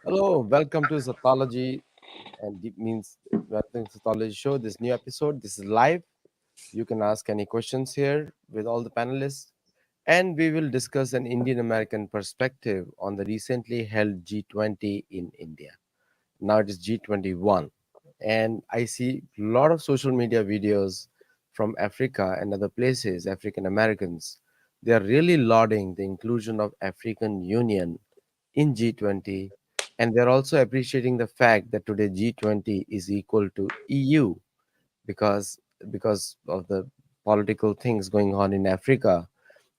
Hello, welcome to Sattology and Deep Means Welcome to Sattology Show. This new episode, this is live. You can ask any questions here with all the panelists, and we will discuss an Indian American perspective on the recently held G20 in India. Now it is G21, and I see a lot of social media videos from Africa and other places, African Americans. They are really lauding the inclusion of African Union in G20, and they're also appreciating the fact that today G20 is equal to EU because of the political things going on in Africa,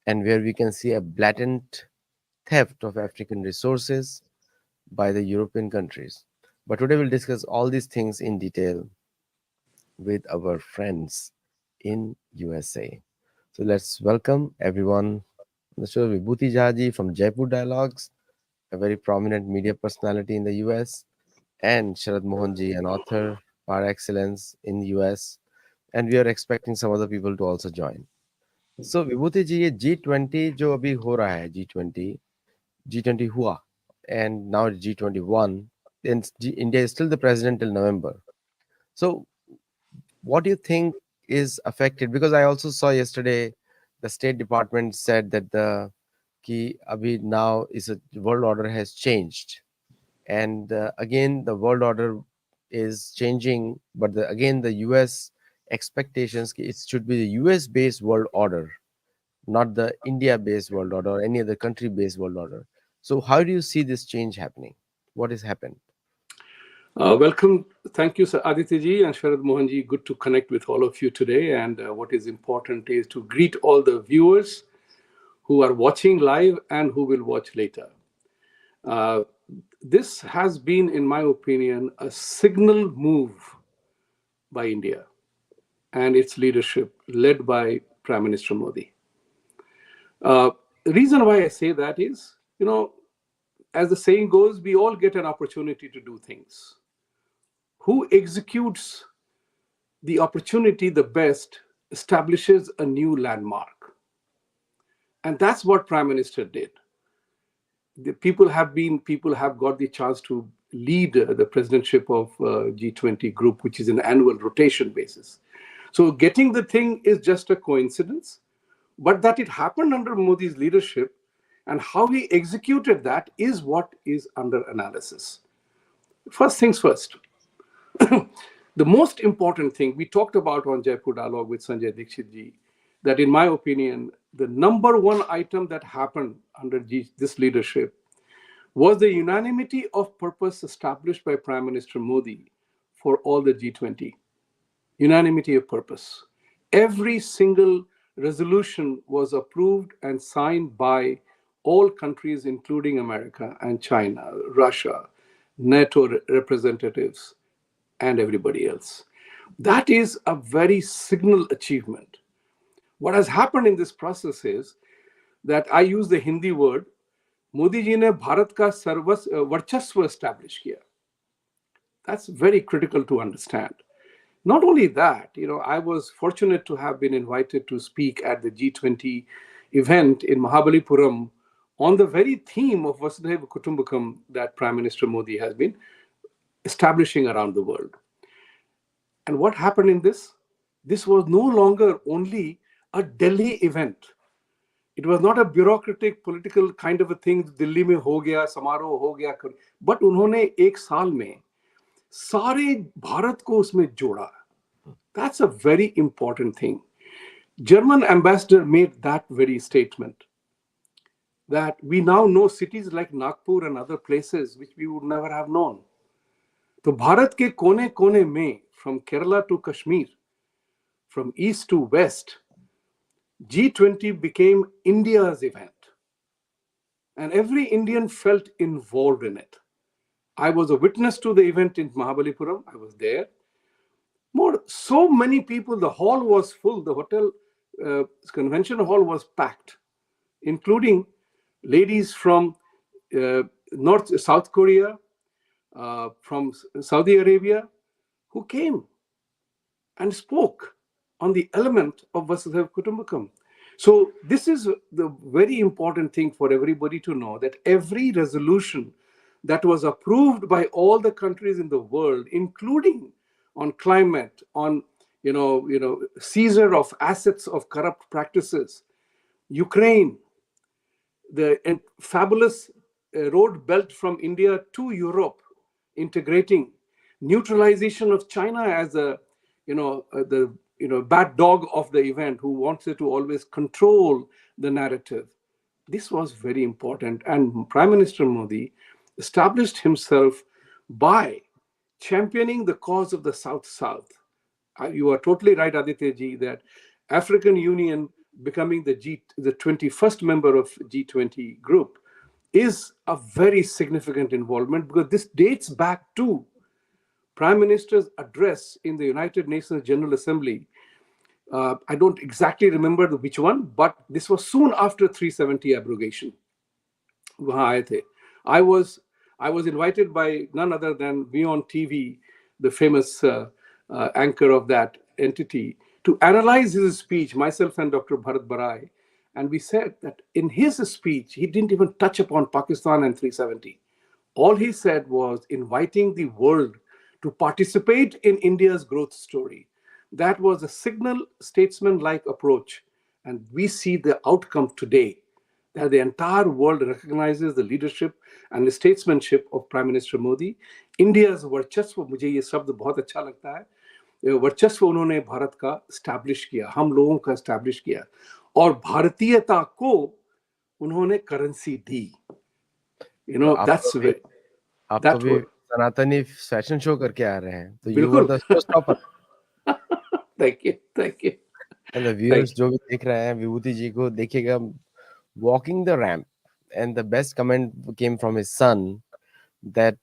and where we can see a blatant theft of African resources by the European countries. But today we'll discuss all these things in detail with our friends in USA. So let's welcome everyone on the show. Vibhuti Jaji from Jaipur Dialogues, a very prominent media personality in the US, and Sharad Mohanji, an author par excellence in the US. And we are expecting some other people to also join. So विभूति जी ये G20 जो अभी हो रहा है G20 हुआ and now it's G21 and India is still the president till November. So what do you think is affected? Because I also saw yesterday the State Department said that the ki abhi now is a world order has changed, and again the world order is changing, but again the US expectations ki it should be the US based world order, not the India based world order or any other country based world order. So how do you see this change happening? What has happened? Welcome. Thank you, Sir Aditya ji and Sharad Mohanji. Good to connect with all of you today. And what is important is to greet all the viewers who are watching live and who will watch later. Uh, this has been, in my opinion, a signal move by India and its leadership, led by Prime Minister Modi. The reason why I say that is, as the saying goes, we all get an opportunity to do things. Who executes the opportunity the best establishes a new landmark. And that's what Prime Minister did. The people have got the chance to lead the presidentship of G20 group, which is an annual rotation basis. So getting the thing is just a coincidence, but that it happened under Modi's leadership and how he executed that is what is under analysis. First things first. The most important thing we talked about on Jaipur Dialogue with Sanjay Dixit ji, that in my opinion, the number one item that happened under this leadership was the unanimity of purpose established by Prime Minister Modi for all the G20. Unanimity of purpose. Every single resolution was approved and signed by all countries, including America and China, Russia, NATO representatives, and everybody else. That is a very signal achievement. What has happened in this process is that I use the Hindi word, Modi ji ne Bharat ka varchasva established kiya. That's very critical to understand. Not only that, I was fortunate to have been invited to speak at the G20 event in Mahabalipuram on the very theme of Vasudhaiva Kutumbakam that Prime Minister Modi has been establishing around the world. And what happened in this? This was no longer only a Delhi event. It was not a bureaucratic, political kind of a thing, Delhi mein ho gaya, समारोह हो गया, but उन्होंने एक साल में सारे भारत को उसमें जोड़ा. That's a very important thing. German ambassador made that very statement, that we now know cities like Nagpur and other places which we would never have known. तो भारत के कोने कोने में, from Kerala to Kashmir, from east to west, G20 became India's event. And every Indian felt involved in it. I was a witness to the event in Mahabalipuram. I was there. So many people, the hall was full. The hotel convention hall was packed, including ladies from South Korea, from Saudi Arabia, who came and spoke on the element of Vasudhaiva Kutumbakam. So this is the very important thing for everybody to know, that every resolution that was approved by all the countries in the world, including on climate, on seizure of assets of corrupt practices, Ukraine, the fabulous road belt from India to Europe, integrating, neutralization of China as the bad dog of the event who wanted to always control the narrative. This was very important, and Prime Minister Modi established himself by championing the cause of the South-South. You are totally right, Aditya ji, that African Union becoming the 21st member of G20 group is a very significant involvement, because this dates back to Prime Minister's address in the United Nations General Assembly. I don't exactly remember which one, but this was soon after 370 abrogation. वहाँ आए थे. I was invited by none other than Vion TV, the famous anchor of that entity, to analyze his speech, myself and Dr. Bharat Barai. And we said that in his speech, he didn't even touch upon Pakistan and 370. All he said was inviting the world to participate in India's growth story. That was a signal statesman-like approach. And we see the outcome today, that the entire world recognizes the leadership and the statesmanship of Prime Minister Modi. India's वर्चस्व, मुझे ये शब्द बहुत अच्छा लगता है, वर्चस्व उन्होंने भारत का स्टैब्लिश किया, हम लोगों का स्टैब्लिश किया, और भारतीयता को उन्होंने करेंसी दी. That's आप तो that भी was सनातनी फैशन शो करके आ रहे हैं, तो यू वर बिल्कुल. The show stopper. Thank you, thank you, and the thank viewers you. जो भी देख रहे हैं विभूति जी को देखिएगा walking the ramp, and the best comment came from his son that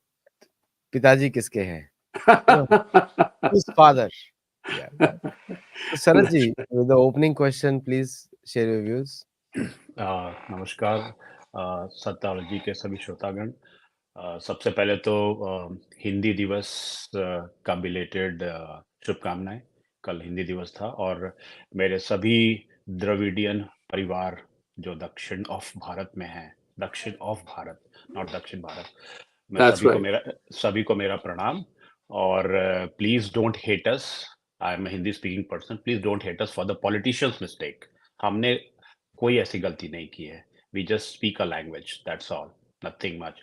पिताजी किसके हैं, you know, whose father. Yeah. So Sharad ji, with the opening question, please share your views. नमस्कार सत्तालॉजी के सभी श्रोतागण. सबसे पहले तो हिंदी दिवस का बिलेटेड शुभकामनाएं. कल हिंदी दिवस था और मेरे सभी द्रविडियन परिवार जो दक्षिण ऑफ भारत में हैं, दक्षिण ऑफ भारत, नॉट दक्षिण भारत, मैं That's right. सभी को मेरा प्रणाम. और please don't hate us. I am Hindi speaking person. Please don't hate us for the politicians mistake. हमने कोई ऐसी गलती नहीं की है. We just speak a language, that's all, nothing much.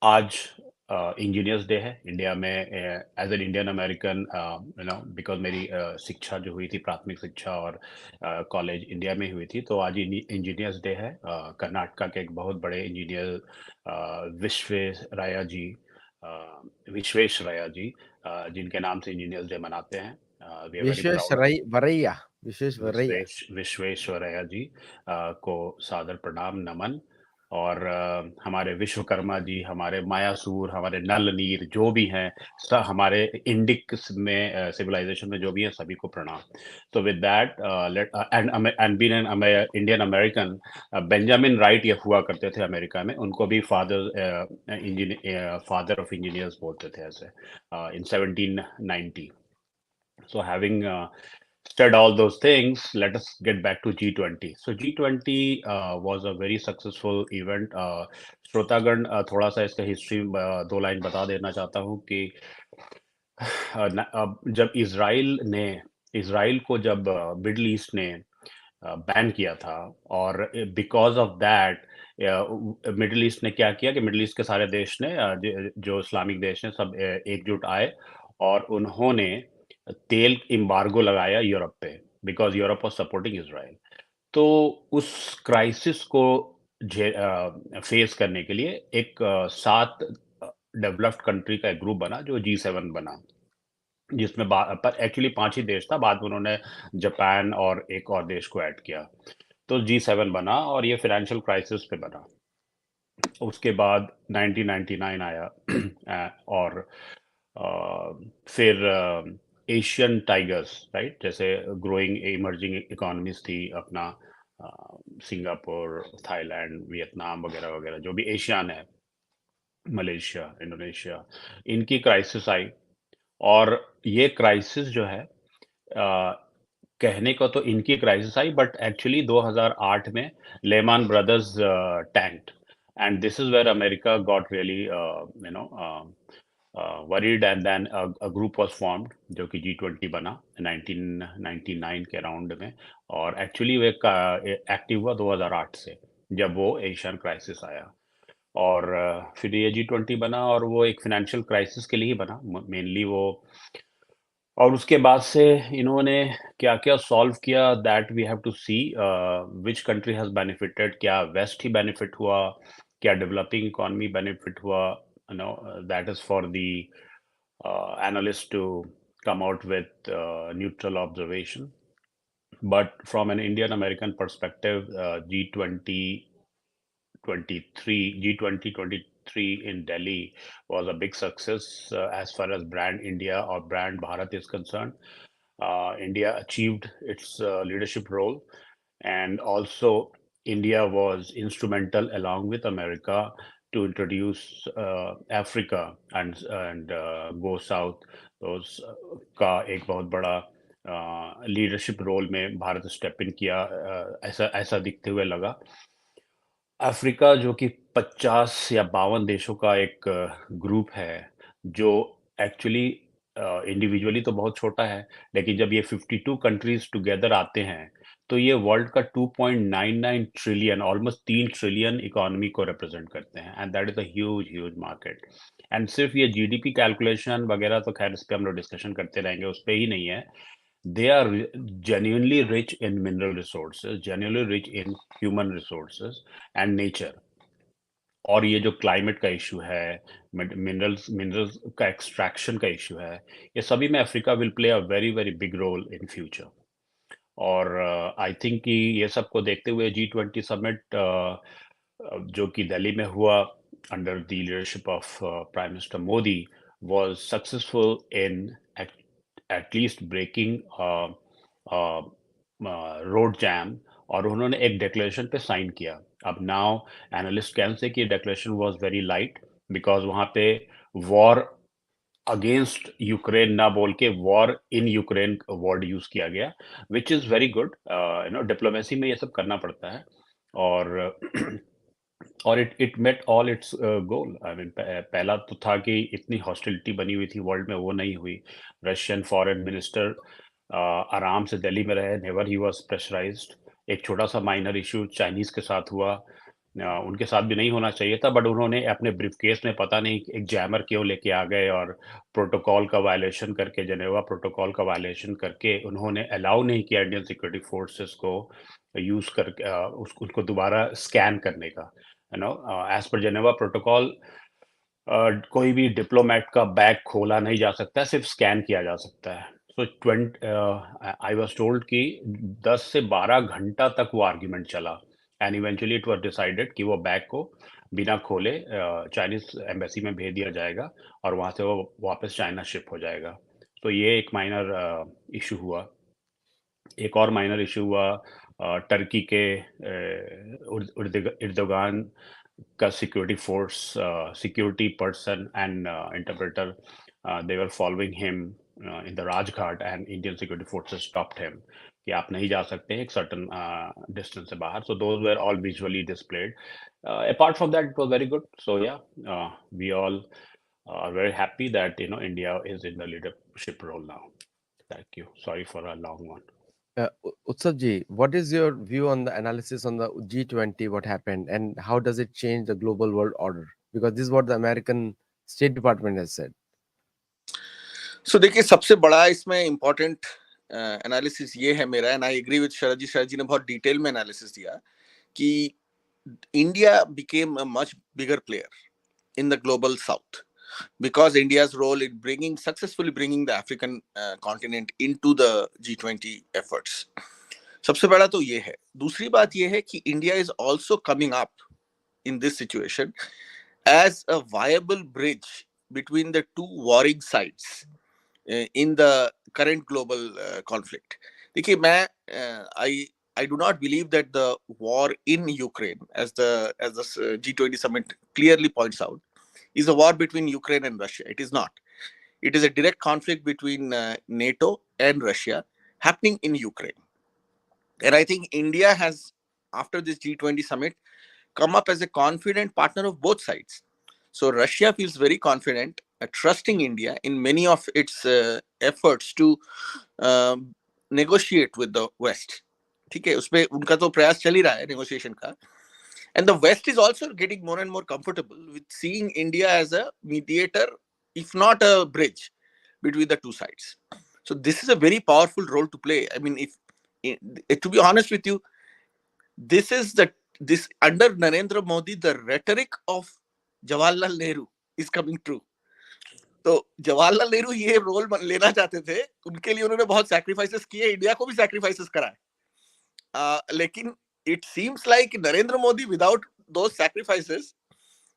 आज इंजीनियर्स डे है इंडिया में. As an Indian American, because मेरी शिक्षा जो हुई थी, प्राथमिक शिक्षा और कॉलेज इंडिया में हुई थी, तो आज इंजीनियर्स डे है. कर्नाटका के एक बहुत बड़े इंजीनियर विश्वेश्वरैया जी, विश्वेश्वरैया जी, जिनके नाम से इंजीनियर्स डे मनाते हैं. We are very proud. Visvesvaraya ji को सादर प्रणाम, नमन. और हमारे विश्वकर्मा जी, हमारे मायासूर, हमारे नल नीर जो भी हैं, हमारे इंडिक में सिविलाइजेशन में जो भी है, सभी को प्रणाम. तो with that and been an Indian American, Benjamin Wright ये हुआ करते थे अमेरिका में, उनको भी फादर ऑफ इंजीनियर्स बोलते थे ऐसे इन 1790. So having said all those things, let us get back to G20. So G20 was a very successful event. श्रोतागण, थोड़ा सा इसका हिस्ट्री 2 लाइन बता देना चाहता हूँ कि जब इसराइल को जब मिडल ईस्ट ने बैन किया था, और because of that middle east ने क्या किया कि मिडिल ईस्ट के सारे देश ने, जो इस्लामिक देश ने, सब एकजुट आए और उन्होंने तेल एम्बार्गो लगाया यूरोप पे, because Europe was supporting Israel. तो उस क्राइसिस को फेस करने के लिए एक 7 डेवलप्ड कंट्री का एक ग्रुप बना जो G7 बना, जिसमें पर एक्चुअली 5 ही देश था. बाद में उन्होंने जापान और एक और देश को ऐड किया. तो G7 बना और ये फाइनेंशियल क्राइसिस पे बना. उसके बाद 1999 आया और फिर एशियन टाइगर्स, राइट, जैसे ग्रोइंग इमर्जिंग इकोनॉमीज थी अपना, सिंगापुर, थाईलैंड, वियतनाम वगैरह वगैरह, जो भी एशियन है, मलेशिया, इंडोनेशिया, इनकी क्राइसिस आई. और ये क्राइसिस जो है, कहने को तो इनकी क्राइसिस आई, बट एक्चुअली 2008 में Lehman Brothers tanked. And this is where America got really worried, and then a group was formed जो कि G20 बना 1999 के राउंड में, और एक्चुअली वो एक्टिव हुआ 2008 से, जब वो एशियन क्राइसिस आया। और फिर ये G20 बना, और वो एक फाइनेंशियल क्राइसिस के लिए ही बना मेनली वो। और उसके बाद से इन्होंने क्या क्या सॉल्व किया, that we have to see which country has benefited. क्या वेस्ट ही बेनिफिट हुआ, क्या डेवलपिंग इकोनॉमी बेनिफिट हुआ, you know, that is for the analyst to come out with neutral observation. But from an Indian American perspective, G20 23 in Delhi was a big success as far as brand India or brand Bharat is concerned. India achieved its leadership role, and also India was instrumental along with America to introduce Africa and go south. those का एक बहुत बड़ा leadership role में Bharat step in किया, ऐसा ऐसा दिखते हुए लगा। अफ्रीका जो कि 50 या 52 देशों का एक ग्रुप है, जो एक्चुअली इंडिविजुअली तो बहुत छोटा है, लेकिन जब ये 52 कंट्रीज टुगेदर आते हैं तो ये वर्ल्ड का 2.99 ट्रिलियन, ऑलमोस्ट 3 ट्रिलियन इकोनॉमी को रिप्रेजेंट करते हैं, and that is a huge huge market. And सिर्फ ये जीडीपी कैलकुलेशन वगैरह तो खैर इस पे हम लोग डिस्कशन करते रहेंगे, उस पे ही नहीं है। They are genuinely rich in mineral resources, genuinely rich in human resources and nature. और ये जो क्लाइमेट का इशू है, मिनरल्स का एक्सट्रैक्शन का इशू है, ये सभी में Africa will play a very very big role in future. और आई थिंक कि ये सब को देखते हुए G20 समिट जो कि दिल्ली में हुआ under the leadership of prime minister Modi was successful in at least breaking road jam, और उन्होंने एक डिक्लेरेशन पे साइन किया। अब नाउ एनालिस्ट कैन से कि declaration was very light, because वहाँ पे वॉर अगेंस्ट यूक्रेन ना बोल के war in Ukraine word use किया गया, which is very good. Diplomacy में ये सब करना पड़ता है, और और it met all its goal. I mean पहला तो था कि इतनी हॉस्टिलिटी बनी हुई थी वर्ल्ड में, वो नहीं हुई। रशियन फॉरेन मिनिस्टर आराम से दिल्ली में रहे, नेवर ही वाज प्रेशराइज्ड। एक छोटा सा माइनर इशू चाइनीज के साथ हुआ, उनके साथ भी नहीं होना चाहिए था, बट उन्होंने अपने ब्रीफकेस में पता नहीं एक जैमर क्यों लेके आ गए, और प्रोटोकॉल का वायलेशन करके, जेनेवा प्रोटोकॉल का वायलेशन करके उन्होंने अलाउ नहीं किया इंडियन सिक्योरिटी फोर्सेस को यूज करके उसको दोबारा स्कैन करने का। एज पर जेनेवा प्रोटोकॉल कोई भी डिप्लोमेट का बैग खोला नहीं जा सकता है, सिर्फ स्कैन किया जा सकता है। सो आई वाज टोल्ड कि 10 से 12 घंटा तक वो आर्ग्यूमेंट चला, and eventually it was decided कि वो बैग को बिना खोले चाइनीज एम्बेसी में भेज दिया जाएगा, और वहाँ से वो वापस चाइना शिप हो जाएगा। तो ये एक माइनर इशू हुआ। एक और माइनर इशू हुआ टर्की के इर्दोगान का security force, security person and interpreter, they were following him in the Rajghat, and Indian security forces stopped him कि आप नहीं जा सकते हैं एक certain distance से बाहर. So those were all visually displayed. Apart from that, it was very good. So yeah, we all are very happy that India is in the leadership role now. Thank you. Sorry for a long one. Utsav ji, what is your view on the analysis on the G20, what happened, and how does it change the global world order? Because this is what the American State Department has said. So देखिए, सबसे बड़ा इसमें important analysis ये है मेरा, and I agree with शरद जी ने बहुत detail में एनालिसिस दिया कि India became a much bigger player in the global south because India's role in successfully bringing the African continent into the G20 efforts. सबसे बड़ा तो ये है। दूसरी बात ये है कि India is also coming up in this situation as a viable bridge between the two warring sides in the current global conflict. देखिए, मैं I do not believe that the war in Ukraine, as the G20 summit clearly points out, is a war between Ukraine and Russia. It is not. It is a direct conflict between NATO and Russia happening in Ukraine. And I think India has, after this G20 summit, come up as a confident partner of both sides. So Russia feels very confident, trusting India in many of its efforts to negotiate with the West. ठीक है, उसपे उनका तो प्रयास चल ही रहा है negotiation का. And the West is also getting more and more comfortable with seeing India as a mediator, if not a bridge between the two sides. So this is a very powerful role to play. I mean, if to be honest with you, this under Narendra Modi, the rhetoric of Jawaharlal Nehru is coming true. तो जवाहरलाल नेहरू ये role लेना चाहते थे, उनके लिए उन्होंने बहुत sacrifices किए, इंडिया को भी सैक्रिफाइसेस कराए, लेकिन it seems like Narendra Modi, without those sacrifices,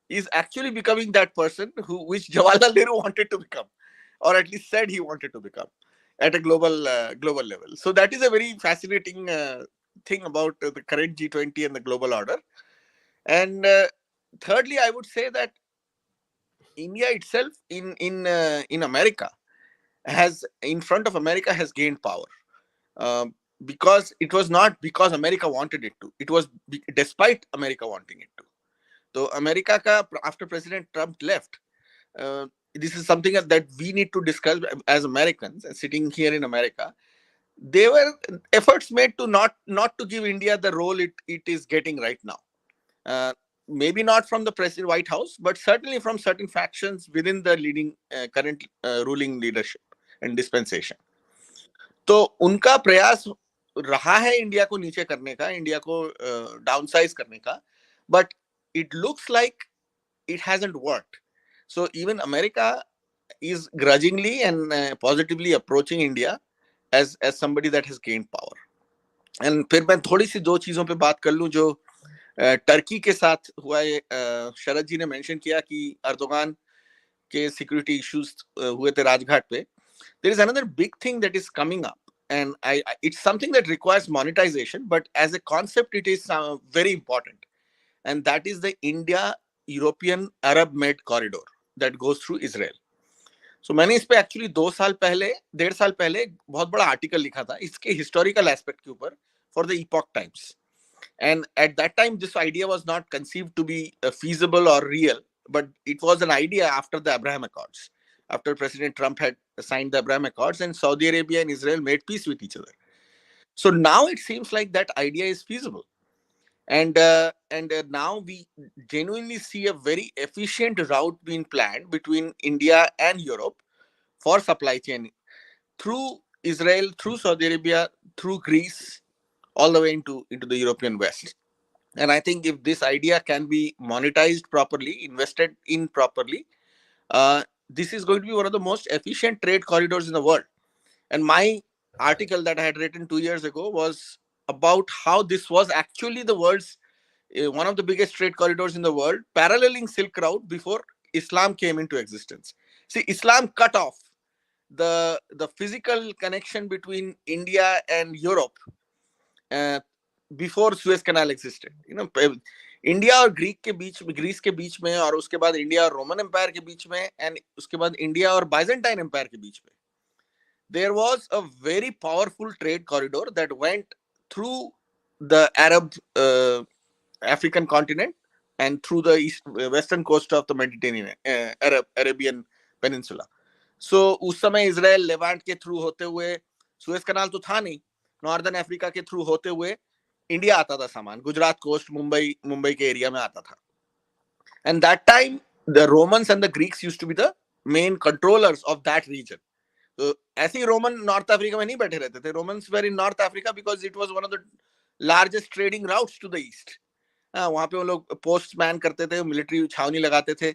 is actually becoming that person which Jawaharlal Nehru wanted to become, or at least said he wanted to become at a global level. So that is a very fascinating thing about the current G20 and the global order. And thirdly, I would say that India itself in America has, in front of America, has gained power. Because it was not because America wanted it to. It was despite America wanting it to. So America ka, after President Trump left, this is something that we need to discuss as Americans sitting here in America. There were efforts made to not to give India the role it is getting right now. Maybe not from the President White House, but certainly from certain factions within the leading current ruling leadership and dispensation. तो उनका प्रयास रहा है India को नीचे करने का, India को डाउनसाइज करने का, but it looks like it hasn't worked. So even America is grudgingly and positively approaching India as somebody that has gained power. And फिर मैं थोड़ी सी दो चीजों पे बात कर लूं जो टर्की के साथ हुआ है. शरद जी ने मेंशन किया कि अर्दोगान के सिक्योरिटी इश्यूज हुए थे राजघाट पे. There is another big thing that is coming up, and it's something that requires monetization, but as a concept it is very important, and that is the India-European Arab-Med corridor that goes through Israel. So मैंने इस पे actually 1.5 साल पहले बहुत बड़ा article लिखा था इसके हिस्टोरिकल एस्पेक्ट के ऊपर for the Epoch Times, and at that time this idea was not conceived to be feasible or real, but it was an idea after the Abraham Accords. After President Trump had signed the Abraham Accords and Saudi Arabia and Israel made peace with each other. So now it seems like that idea is feasible. And now we genuinely see a very efficient route being planned between India and Europe for supply chain through Israel, through Saudi Arabia, through Greece, all the way into the European West. And I think if this idea can be monetized properly, invested in properly, this is going to be one of the most efficient trade corridors in the world. And my article that I had written 2 years ago was about how this was actually the world's one of the biggest trade corridors in the world, paralleling Silk Route before Islam came into existence. See, Islam cut off the physical connection between India and Europe before Suez Canal existed. You know, India और Greece के बीच में, और उसके बाद India और Roman empire के बीच में, and उसके बाद इंडिया और बाइजेंटाइन एम्पायर के बीच में, there was a very powerful trade corridor that went through the African continent and through the western coast of the Mediterranean, Arabian Peninsula. So उस समय इजराइल लेवांट के थ्रू होते हुए, सुएज कनाल तो था नहीं, नॉर्दर्न अफ्रीका के थ्रू होते हुए इंडिया आता था सामान, गुजरात कोस्ट, मुंबई के एरिया में आता था. And that time the Romans and the Greeks used to be the main controllers of that region. So ऐसे ही रोमन नॉर्थ अफ्रीका में नहीं बैठे रहते थे. Romans were in North Africa because it was one of the largest trading routes to the east. वहां पे वो लोग पोस्ट मैन करते थे, मिलिट्री छावनी लगाते थे.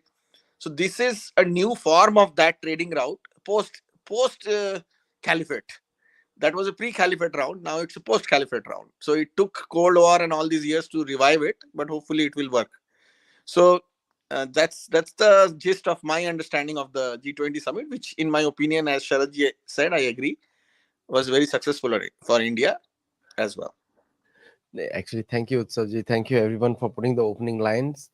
So this is a new form of that trading route post caliphate. That was a pre-caliphate round. Now it's a post-caliphate round. So it took Cold War and all these years to revive it, but hopefully it will work. So that's the gist of my understanding of the G20 summit, which in my opinion, as Sharad ji said, I agree, was very successful for India as well. Actually, thank you Utsav ji, thank you everyone for putting the opening lines.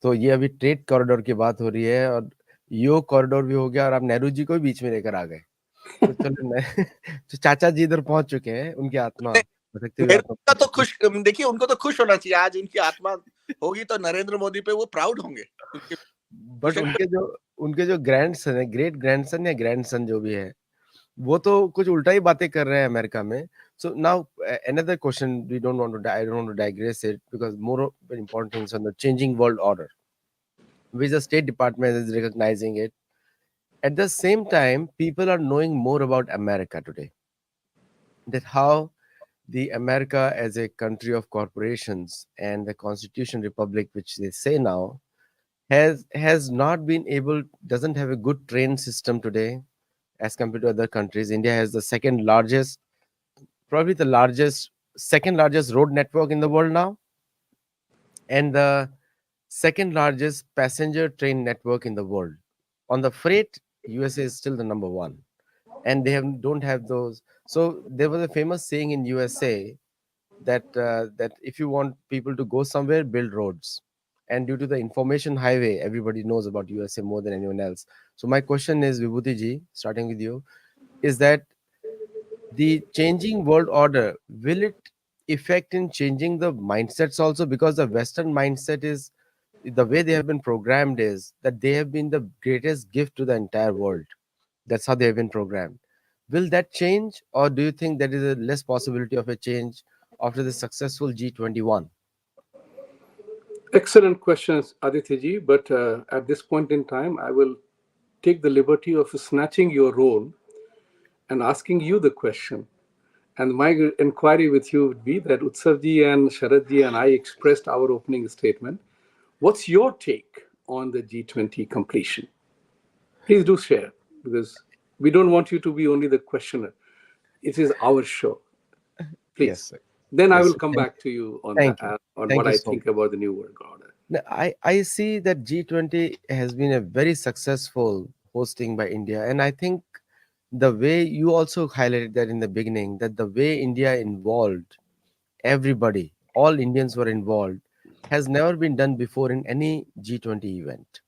तो ये अभी trade corridor की बात हो रही है और यो corridor भी हो गया और आप नेहरू जी को भी बीच में लेकर आ गए. तो चलो तो चाचा जी इधर पहुंच चुके हैं, उनकी आत्मा. भटकते हुए नेहरू आत्मा का तो खुश, देखिए उनको तो खुश होना चाहिए, आज उनकी आत्मा होगी तो नरेंद्र मोदी पे वो प्राउड होंगे। बट उनके जो ग्रैंडसन है, ग्रेट ग्रैंडसन या ग्रैंडसन जो भी है, वो तो कुछ उल्टा ही बातें कर रहे हैं अमेरिका में. So now another question, we don't want to I don't want to digress it, because more very important things on the changing world order, which the State Department is recognizing it. At the same time, people are knowing more about America today, that how the America as a country of corporations and the Constitution Republic, which they say now, has not been able, doesn't have a good train system today as compared to other countries. India has the second largest, probably the largest, second largest road network in the world now, and the second largest passenger train network in the world. On the freight, USA is still the number one, and don't have those. So there was a famous saying in USA that that if you want people to go somewhere, build roads. And due to the information highway, everybody knows about USA more than anyone else. So my question is, Vibhuti ji, starting with you, is that the changing world order, will it affect in changing the mindsets also? Because the Western mindset is, the way they have been programmed is that they have been the greatest gift to the entire world. That's how they have been programmed. Will that change, or do you think there is a less possibility of a change after the successful G21? Excellent questions, Aditya ji. But at this point in time, I will take the liberty of snatching your role and asking you the question. And my inquiry with you would be that Utsav ji and Sharad ji and I expressed our opening statement. What's your take on the G20 completion? Please do share, because we don't want you to be only the questioner. It is our show. Please. Yes, sir. Then I Yes, will sir. come back to you on Thank you. on Thank what you I so think much. about the new world order. Now, I see that G20 has been a very successful hosting by India. And I think the way you also highlighted that in the beginning, that the way India involved everybody, all Indians were involved, has never been done before in any G20 event.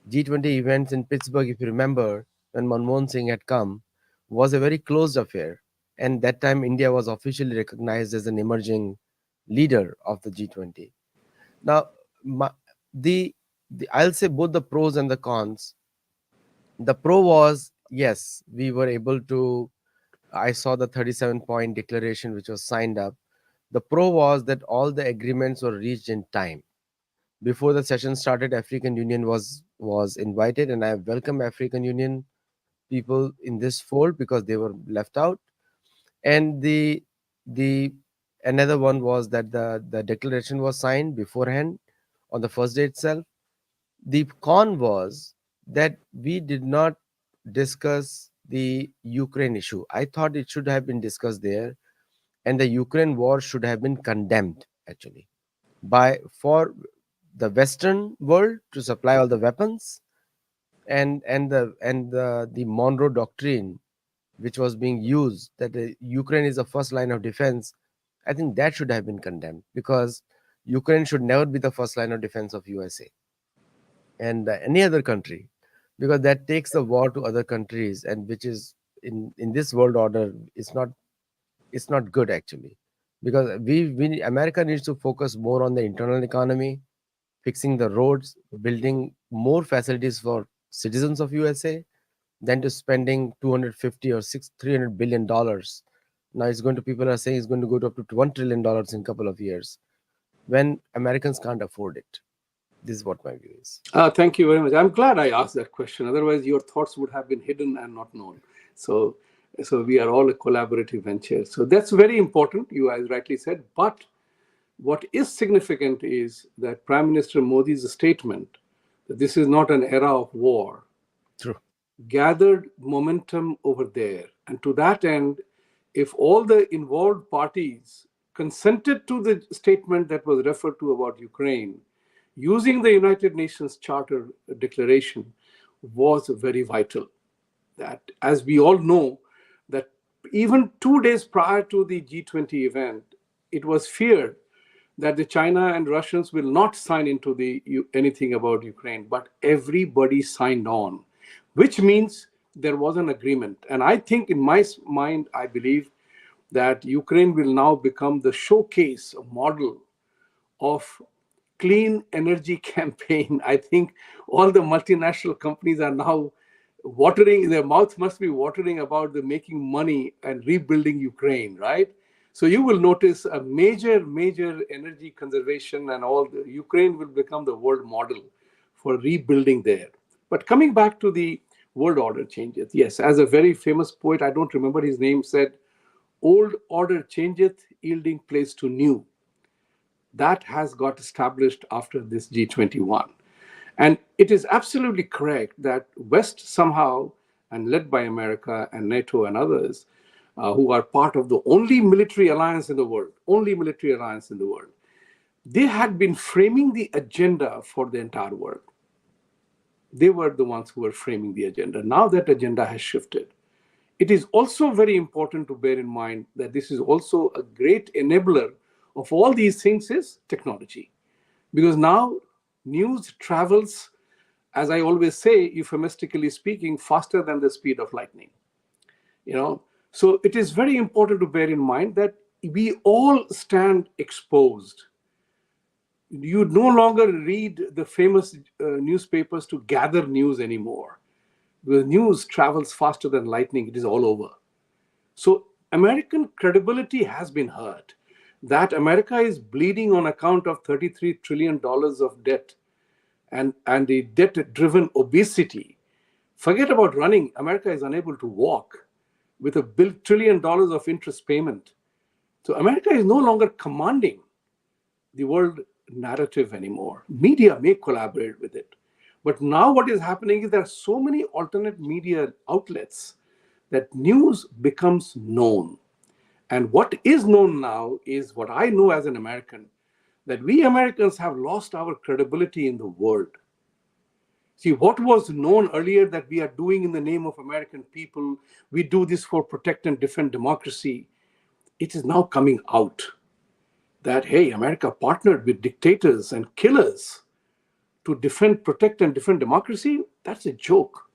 G20 events in Pittsburgh, if you remember, when Manmohan Singh had come, was a very closed affair. And that time, India was officially recognized as an emerging leader of the G20. Now, my, the I'll say both the pros and the cons. The pro was, yes, we were able to. I saw the 37-point declaration which was signed up. The pro was that all the agreements were reached in time. Before the session started, African Union was invited, and I welcome African Union people in this fold because they were left out. And the another one was that the declaration was signed beforehand on the first day itself. The con was that we did not discuss the Ukraine issue. I thought it should have been discussed there, and the Ukraine war should have been condemned actually by for the Western world to supply all the weapons, and the Monroe Doctrine, which was being used, that Ukraine is the first line of defense. I think that should have been condemned, because Ukraine should never be the first line of defense of USA and any other country, because that takes the war to other countries, and which is in this world order, it's not good actually, because we America needs to focus more on the internal economy, fixing the roads, building more facilities for citizens of USA, than to spending 250 or 300 billion dollars. Now it's going to, people are saying it's going to go to up to $1 trillion in a couple of years, when Americans can't afford it. This is what my view is. Thank you very much. I'm glad I asked that question. Otherwise, your thoughts would have been hidden and not known. So we are all a collaborative venture. So that's very important, you as rightly said. But what is significant is that Prime Minister Modi's statement that this is not an era of war True. gathered momentum over there. And to that end, if all the involved parties consented to the statement that was referred to about Ukraine, using the United Nations Charter declaration was very vital. That, as we all know, that even 2 days prior to the G20 event, it was feared that the China and Russians will not sign into anything about Ukraine, but everybody signed on, which means there was an agreement. And I think, in my mind, I believe that Ukraine will now become the showcase, a model of clean energy campaign. I think all the multinational companies are now watering, their mouth must be watering about the making money and rebuilding Ukraine, right? So you will notice a major energy conservation, and all the Ukraine will become the world model for rebuilding there. But coming back to the world order changes, yes, as a very famous poet, I don't remember his name, said, "Old order changeth, yielding place to new." That has got established after this G21. And it is absolutely correct that West somehow, and led by America and NATO and others, who are part of the only military alliance in the world, they had been framing the agenda for the entire world. They were the ones who were framing the agenda. Now that agenda has shifted. It is also very important to bear in mind that this is also a great enabler of all these things is technology. Because now news travels, as I always say, euphemistically speaking, faster than the speed of lightning. So it is very important to bear in mind that we all stand exposed. You no longer read the famous newspapers to gather news anymore. The news travels faster than lightning. It is all over. So American credibility has been hurt. That America is bleeding on account of $33 trillion of debt and the debt-driven obesity. Forget about running. America is unable to walk with $1 trillion of interest payment. So America is no longer commanding the world narrative anymore. Media may collaborate with it. But now what is happening is there are so many alternate media outlets that news becomes known. And what is known now is what I know as an American, that we Americans have lost our credibility in the world. See, what was known earlier that we are doing in the name of American people, we do this for protect and defend democracy, it is now coming out that, hey, America partnered with dictators and killers to protect and defend democracy. That's a joke.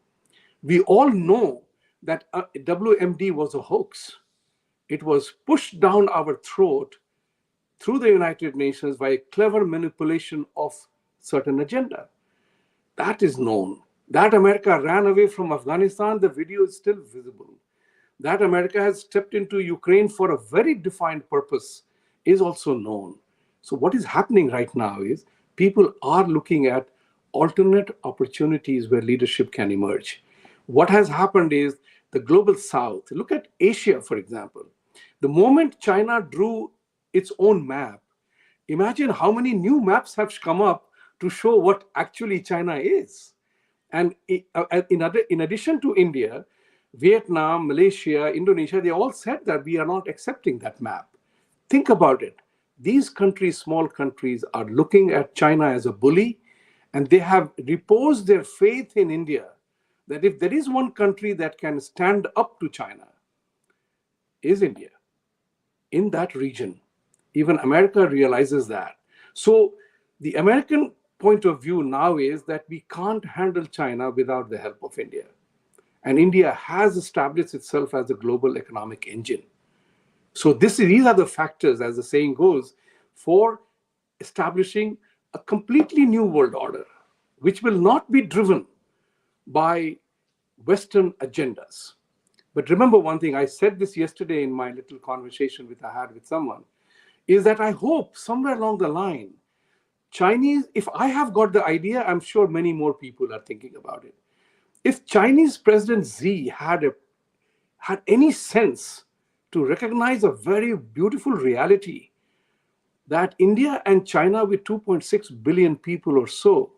We all know that WMD was a hoax. It was pushed down our throat through the United Nations by a clever manipulation of certain agenda. That is known. That America ran away from Afghanistan, the video is still visible. That America has stepped into Ukraine for a very defined purpose is also known. So what is happening right now is people are looking at alternate opportunities where leadership can emerge. What has happened is the global south. Look at Asia, for example. The moment China drew its own map, imagine how many new maps have come up to show what actually China is. And in addition to India, Vietnam, Malaysia, Indonesia, they all said that we are not accepting that map. Think about it. These countries, small countries, are looking at China as a bully, and they have reposed their faith in India that if there is one country that can stand up to China, is India. In that region, even America realizes that. So the American point of view now is that we can't handle China without the help of India. And India has established itself as a global economic engine. So these are the factors, as the saying goes, for establishing a completely new world order, which will not be driven by Western agendas. But remember one thing, I said this yesterday in my little conversation I had with someone, is that I hope somewhere along the line, Chinese, if I have got the idea, I'm sure many more people are thinking about it. If Chinese President Xi had any sense to recognize a very beautiful reality that India and China, with 2.6 billion people or so,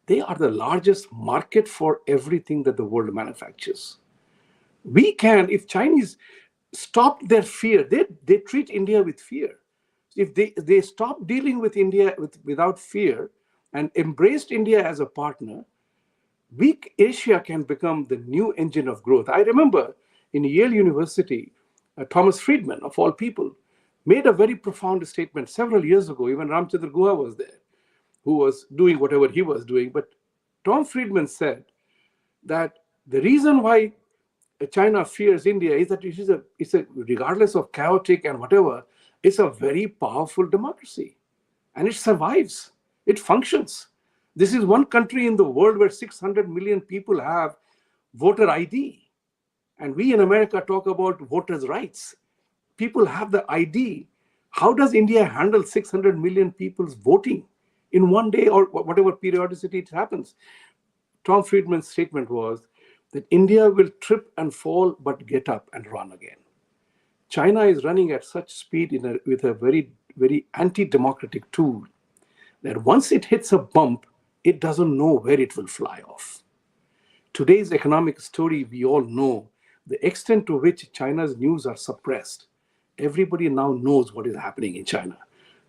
they are the largest market for everything that the world manufactures. We can, if Chinese stop their fear, they treat India with fear. If they stop dealing with India without fear and embraced India as a partner, Asia can become the new engine of growth. I remember in Yale University, Thomas Friedman, of all people, made a very profound statement several years ago. Even Ramchandra Guha was there, who was doing whatever he was doing. But Tom Friedman said that the reason why China fears India is that it's a regardless of chaotic and whatever, it's a very powerful democracy, and it survives. It functions. This is one country in the world where 600 million people have voter ID, and we in America talk about voters' rights. People have the ID. How does India handle 600 million people's voting in one day or whatever periodicity it happens? Tom Friedman's statement was that India will trip and fall but get up and run again. China is running at such speed with a very, very anti democratic tool that once it hits a bump, it doesn't know where it will fly off. Today's economic story, we all know the extent to which China's news are suppressed. Everybody now knows what is happening in China,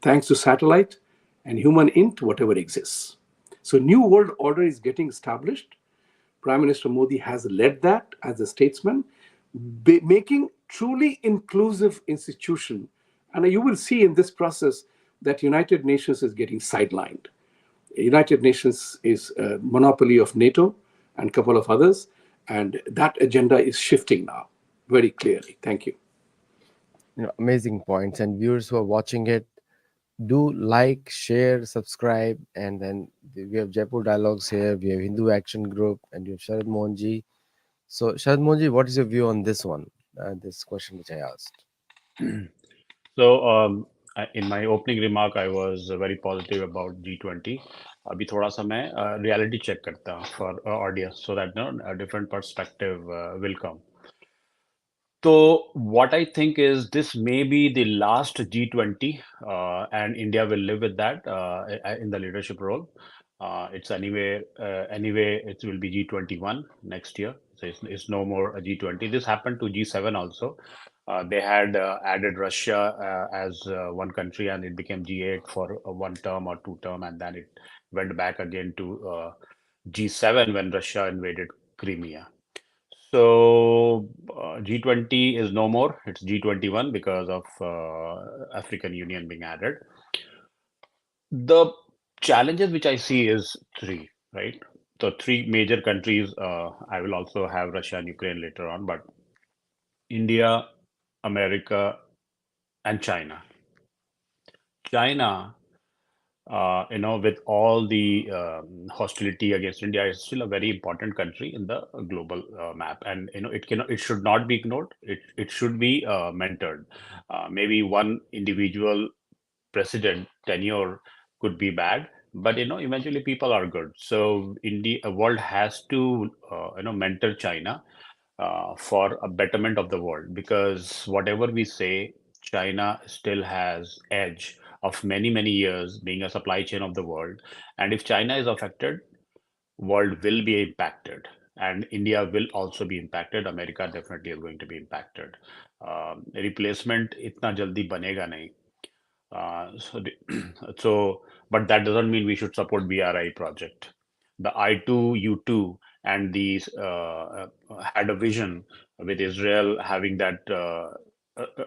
thanks to satellite and human int, whatever exists. So, new world order is getting established. Prime Minister Modi has led that as a statesman, making truly inclusive institution. And you will see in this process that United Nations is getting sidelined. United Nations is a monopoly of NATO and a couple of others, and that agenda is shifting now very clearly. Thank you. Amazing points. And viewers who are watching it, do like, share, subscribe, and then we have Jaipur Dialogues here. We have Hindu Action Group, and you have Sharad Mohanji. So, Sharad Mohanji, what is your view on this one? This question which I asked. So, in my opening remark, I was very positive about G20. अभी थोड़ा सा मैं reality check करता हूँ for audience so that a different perspective will come. So what I think is this may be the last G20, and India will live with that in the leadership role. It's anyway, it will be G21 next year. So it's no more a G20. This happened to G7 also. They had added Russia as one country, and it became G8 for one term or two term, and then it went back again to G7 when Russia invaded Crimea. So G20 is no more. It's G21 because of African Union being added. The challenges which I see is three, right? So three major countries. I will also have Russia and Ukraine later on, but India, America, and China. China, with all the hostility against India, is still a very important country in the global map, and it should not be ignored. It should be mentored. Maybe one individual president tenure could be bad, but eventually people are good. So India, world has to mentor China for a betterment of the world, because whatever we say, China still has edge of many, many years being a supply chain of the world. And if China is affected, world will be impacted. And India will also be impacted. America definitely is going to be impacted. Replacement itna jaldi banega nahi. So, but that doesn't mean we should support BRI project. The I2U2 and these had a vision with Israel having that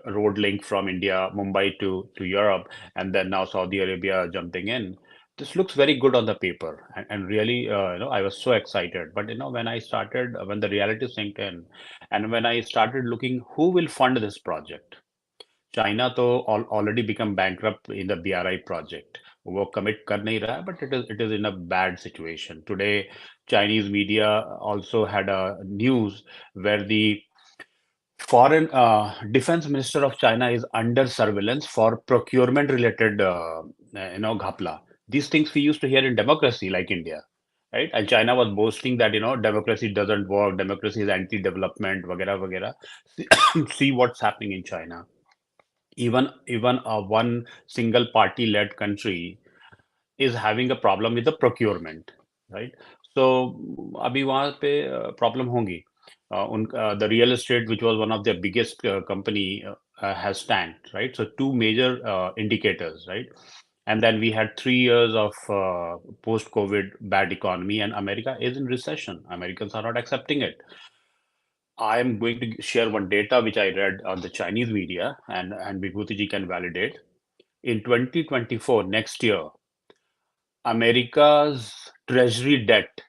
road link from India, Mumbai to Europe, and then now Saudi Arabia jumping in. This looks very good on the paper, and really, I was so excited. But when the reality sank in, and when I started looking, who will fund this project? China तो already become bankrupt in the BRI project. वो commit कर नहीं रहा है, but it is in a bad situation. Today, Chinese media also had a news where the foreign defense minister of China is under surveillance for procurement related ghapla. These things we used to hear in democracy like India, right? And China was boasting that democracy doesn't work, democracy is anti-development, vagera vagera. See what's happening in China. Even a one single party led country is having a problem with the procurement, right? So abhi wahan pe problem hongi. The real estate, which was one of their biggest company, has tanked, right? So two major indicators, right? And then we had 3 years of post-COVID bad economy, and America is in recession. Americans are not accepting it. I am going to share one data which I read on the Chinese media, and Vibhuti ji can validate. In 2024, next year, America's treasury debt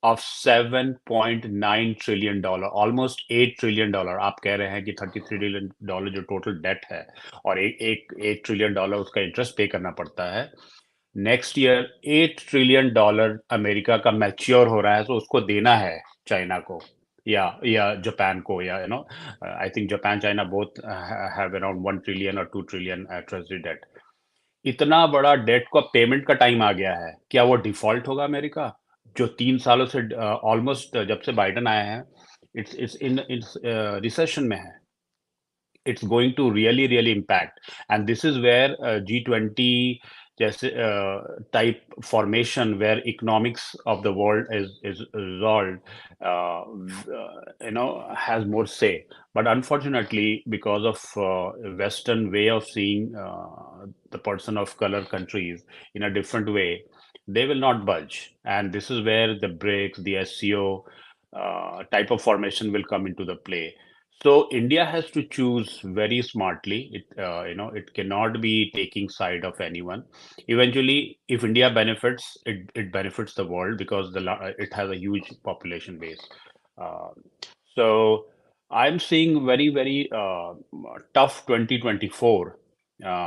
of $7.9 trillion, almost $8 trillion. आप कह रहे हैं कि $33 trillion जो total date है और एक trillion dollar उसका इंटरेस्ट पे करना पड़ता है. नेक्स्ट ईयर $8 trillion अमेरिका का मैच्योर हो रहा है, तो उसको देना है चाइना को या जापान को, या I think Japan China both have around 1 trillion और 2 trillion ट्रेजरी डेट. इतना बड़ा डेट का पेमेंट का टाइम आ गया है. क्या वो डिफॉल्ट होगा अमेरिका, जो 3 सालों से ऑलमोस्ट जब से बाइडन आया है इट्स रिसेशन में है. It's going to really impact, and this is where G20 जैसे type formation where economics of the world is resolved, has more say. But unfortunately, because of Western way of seeing the person of color countries in a different way, they will not budge, and this is where the BRICS, the SCO type of formation will come into the play. So India has to choose very smartly. It cannot be taking side of anyone. Eventually, if India benefits, it benefits the world because it has a huge population base. Uh, so I'm seeing very tough 2024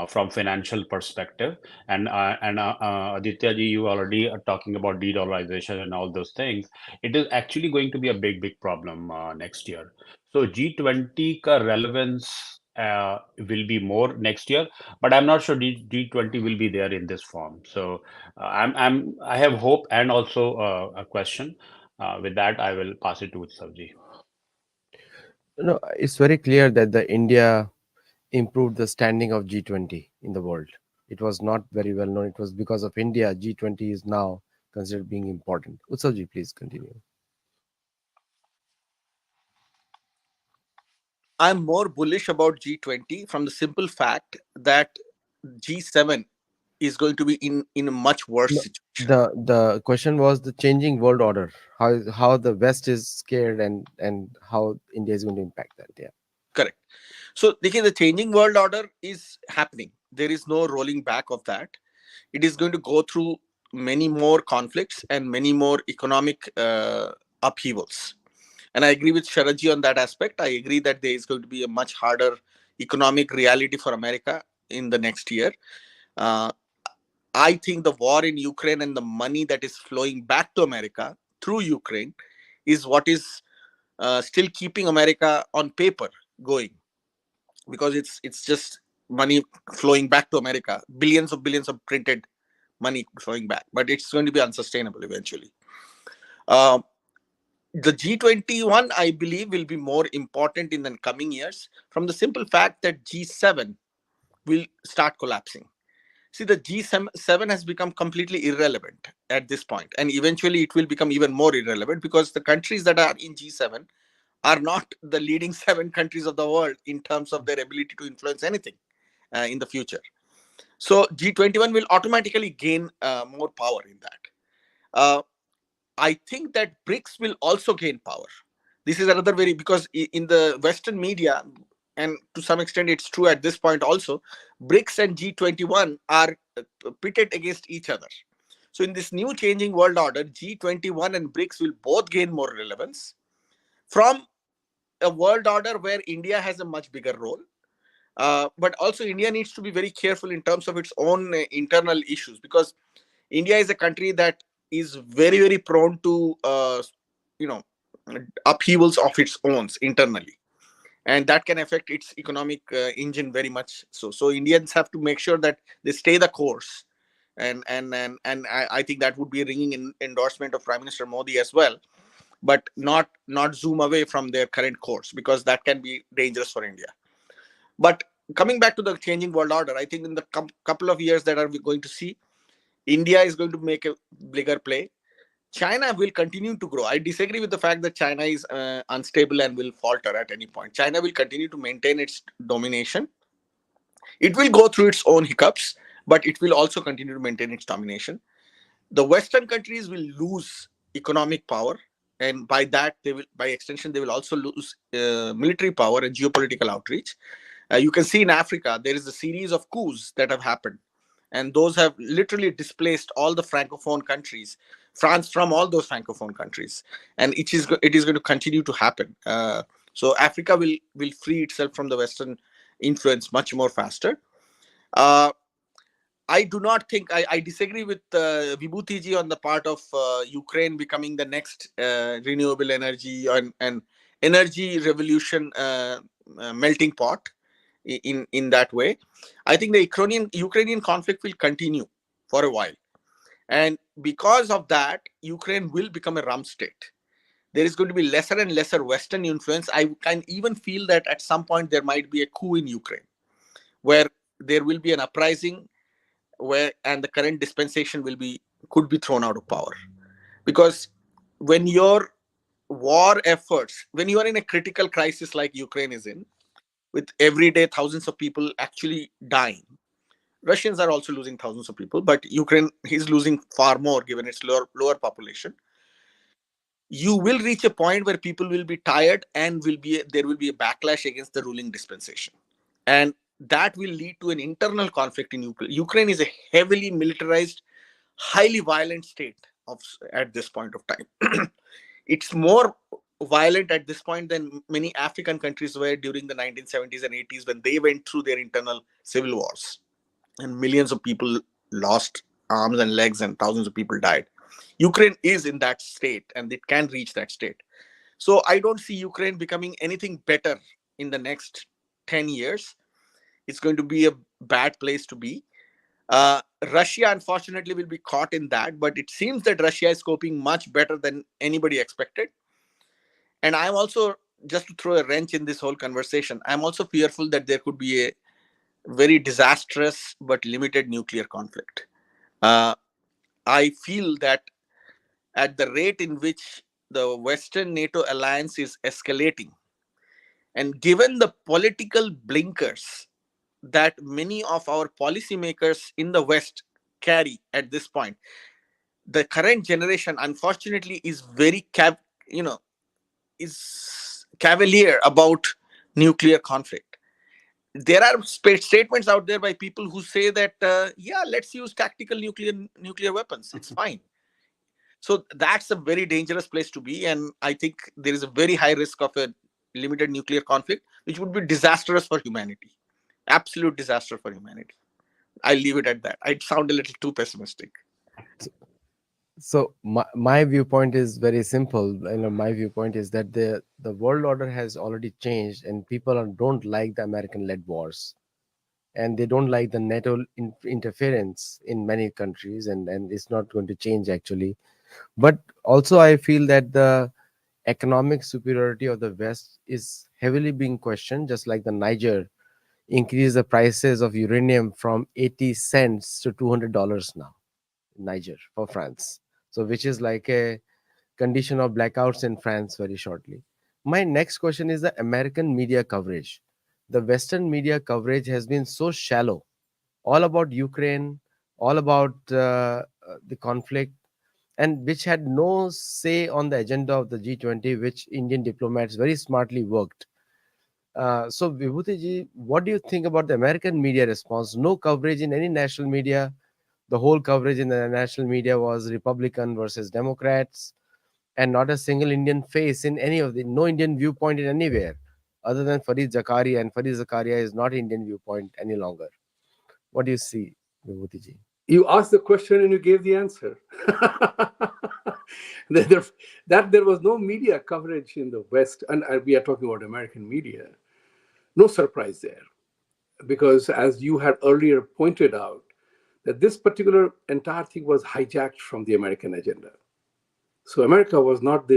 from financial perspective. And Aditya ji, you already are talking about de-dollarization and all those things. It is actually going to be a big problem next year. So G20 ka relevance will be more next year, but I'm not sure G20 will be there in this form. So I have hope and also a question. With that, I will pass it to Utsav ji. No, it's very clear that the India improved the standing of G20 in the world. It was not very well known. It was because of India. G20 is now considered being important. Utsavji, please continue. I'm more bullish about G20 from the simple fact that G7 is going to be in a much worse No, situation. the question was the changing world order. How the West is scared and how India is going to impact that. Yeah. Correct. So the changing world order is happening. There is no rolling back of that. It is going to go through many more conflicts and many more economic upheavals. And I agree with Sharadji on that aspect. I agree that there is going to be a much harder economic reality for America in the next year. I think the war in Ukraine and the money that is flowing back to America through Ukraine is what is still keeping America on paper going, because it's just money flowing back to America, billions of printed money flowing back, but it's going to be unsustainable eventually. The G21, I believe, will be more important in the coming years from the simple fact that G7 will start collapsing. See, the G7 has become completely irrelevant at this point, and eventually it will become even more irrelevant because the countries that are in G7 are not the leading 7 countries of the world in terms of their ability to influence anything in the future. So G21 will automatically gain more power in that. I think that BRICS will also gain power. This is another because in the Western media, and to some extent it's true at this point also, BRICS and G21 are pitted against each other. So in this new changing world order, G21 and BRICS will both gain more relevance from a world order where India has a much bigger role. But also India needs to be very careful in terms of its own internal issues, because India is a country that is very prone to upheavals of its own internally, and that can affect its economic engine very much. So Indians have to make sure that they stay the course, and I think that would be a ringing endorsement of Prime Minister Modi as well, but not zoom away from their current course, because that can be dangerous for India. But coming back to the changing world order, I think in the couple of years that are we going to see, India is going to make a bigger play. China will continue to grow. I disagree with the fact that China is unstable and will falter at any point. China will continue to maintain its domination. It will go through its own hiccups, but it will also continue to maintain its domination. The Western countries will lose economic power, and by that, by extension, they will also lose military power and geopolitical outreach. You can see in Africa, there is a series of coups that have happened, and those have literally displaced all the Francophone countries France from all those francophone countries, and it is going to continue to happen. So Africa will free itself from the Western influence much more faster. I do not think I disagree with Vibhuti ji on the part of Ukraine becoming the next renewable energy and energy revolution melting pot in that way. I think the Ukrainian conflict will continue for a while, and because of that, Ukraine will become a rump state. There is going to be lesser and lesser Western influence. I can even feel that at some point there might be a coup in Ukraine, where there will be an uprising, and the current dispensation could be thrown out of power. Because when your war efforts, when you are in a critical crisis like Ukraine is in, with every day thousands of people actually dying, Russians are also losing thousands of people, but Ukraine is losing far more given its lower population. You will reach a point where people will be tired, and there will be a backlash against the ruling dispensation, and that will lead to an internal conflict in Ukraine. Ukraine is a heavily militarized, highly violent state at this point of time. It's more violent at this point than many African countries were during the 1970s and 80s, when they went through their internal civil wars and millions of people lost arms and legs and thousands of people died. Ukraine is in that state, and it can reach that state. So I don't see Ukraine becoming anything better in the next 10 years. It's going to be a bad place to be. Russia, unfortunately, will be caught in that, but it seems that Russia is coping much better than anybody expected. And I'm also, just to throw a wrench in this whole conversation, I'm also fearful that there could be a very disastrous but limited nuclear conflict. I feel that at the rate in which the Western NATO alliance is escalating, and given the political blinkers that many of our policymakers in the West carry at this point, the current generation, unfortunately, is very is cavalier about nuclear conflict. There are statements out there by people who say that yeah, let's use tactical nuclear weapons, it's fine. So that's a very dangerous place to be, and I think there is a very high risk of a limited nuclear conflict, which would be disastrous for humanity. Absolute disaster for humanity. I'll leave it at that. I sound a little too pessimistic. So my viewpoint is very simple. My viewpoint is that the world order has already changed, and people don't like the American-led wars, and they don't like the NATO interference in many countries, and it's not going to change actually. But also, I feel that the economic superiority of the West is heavily being questioned, just like the Niger increased the prices of uranium from 80 cents to $200 now, Niger, for France. So, which is like a condition of blackouts in France very shortly. My next question is the American media coverage. The Western media coverage has been so shallow, all about Ukraine, all about the conflict, and which had no say on the agenda of the G20, which Indian diplomats very smartly worked. So, Vibhuti ji, what do you think about the American media response? No coverage in any national media. The whole coverage in the national media was Republican versus Democrats, and not a single Indian face in any of no Indian viewpoint in anywhere, other than Fareed Zakaria, and Fareed Zakaria is not Indian viewpoint any longer. What do you see, Vibhuti ji? You asked the question and you gave the answer. There was no media coverage in the West, and we are talking about American media. No surprise there, because as you had earlier pointed out, that this particular entire thing was hijacked from the American agenda. So America was not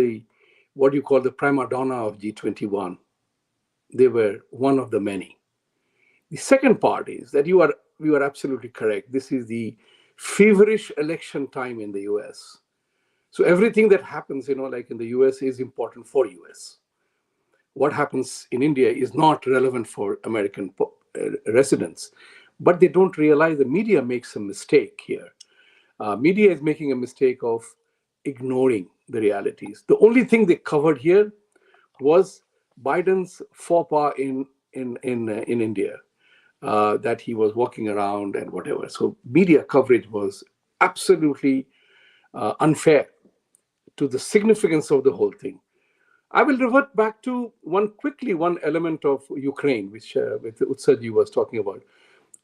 what you call the prima donna of G21. They were one of the many. The second part is that you are absolutely correct. This is the feverish election time in the US. So everything that happens, like in the US, is important for US. What happens in India is not relevant for American residents. But they don't realize the media makes a mistake here. Media is making a mistake of ignoring the realities. The only thing they covered here was Biden's faux pas in India, that he was walking around and whatever. So media coverage was absolutely unfair to the significance of the whole thing. I will revert back to one element of Ukraine, which with Utsav was talking about.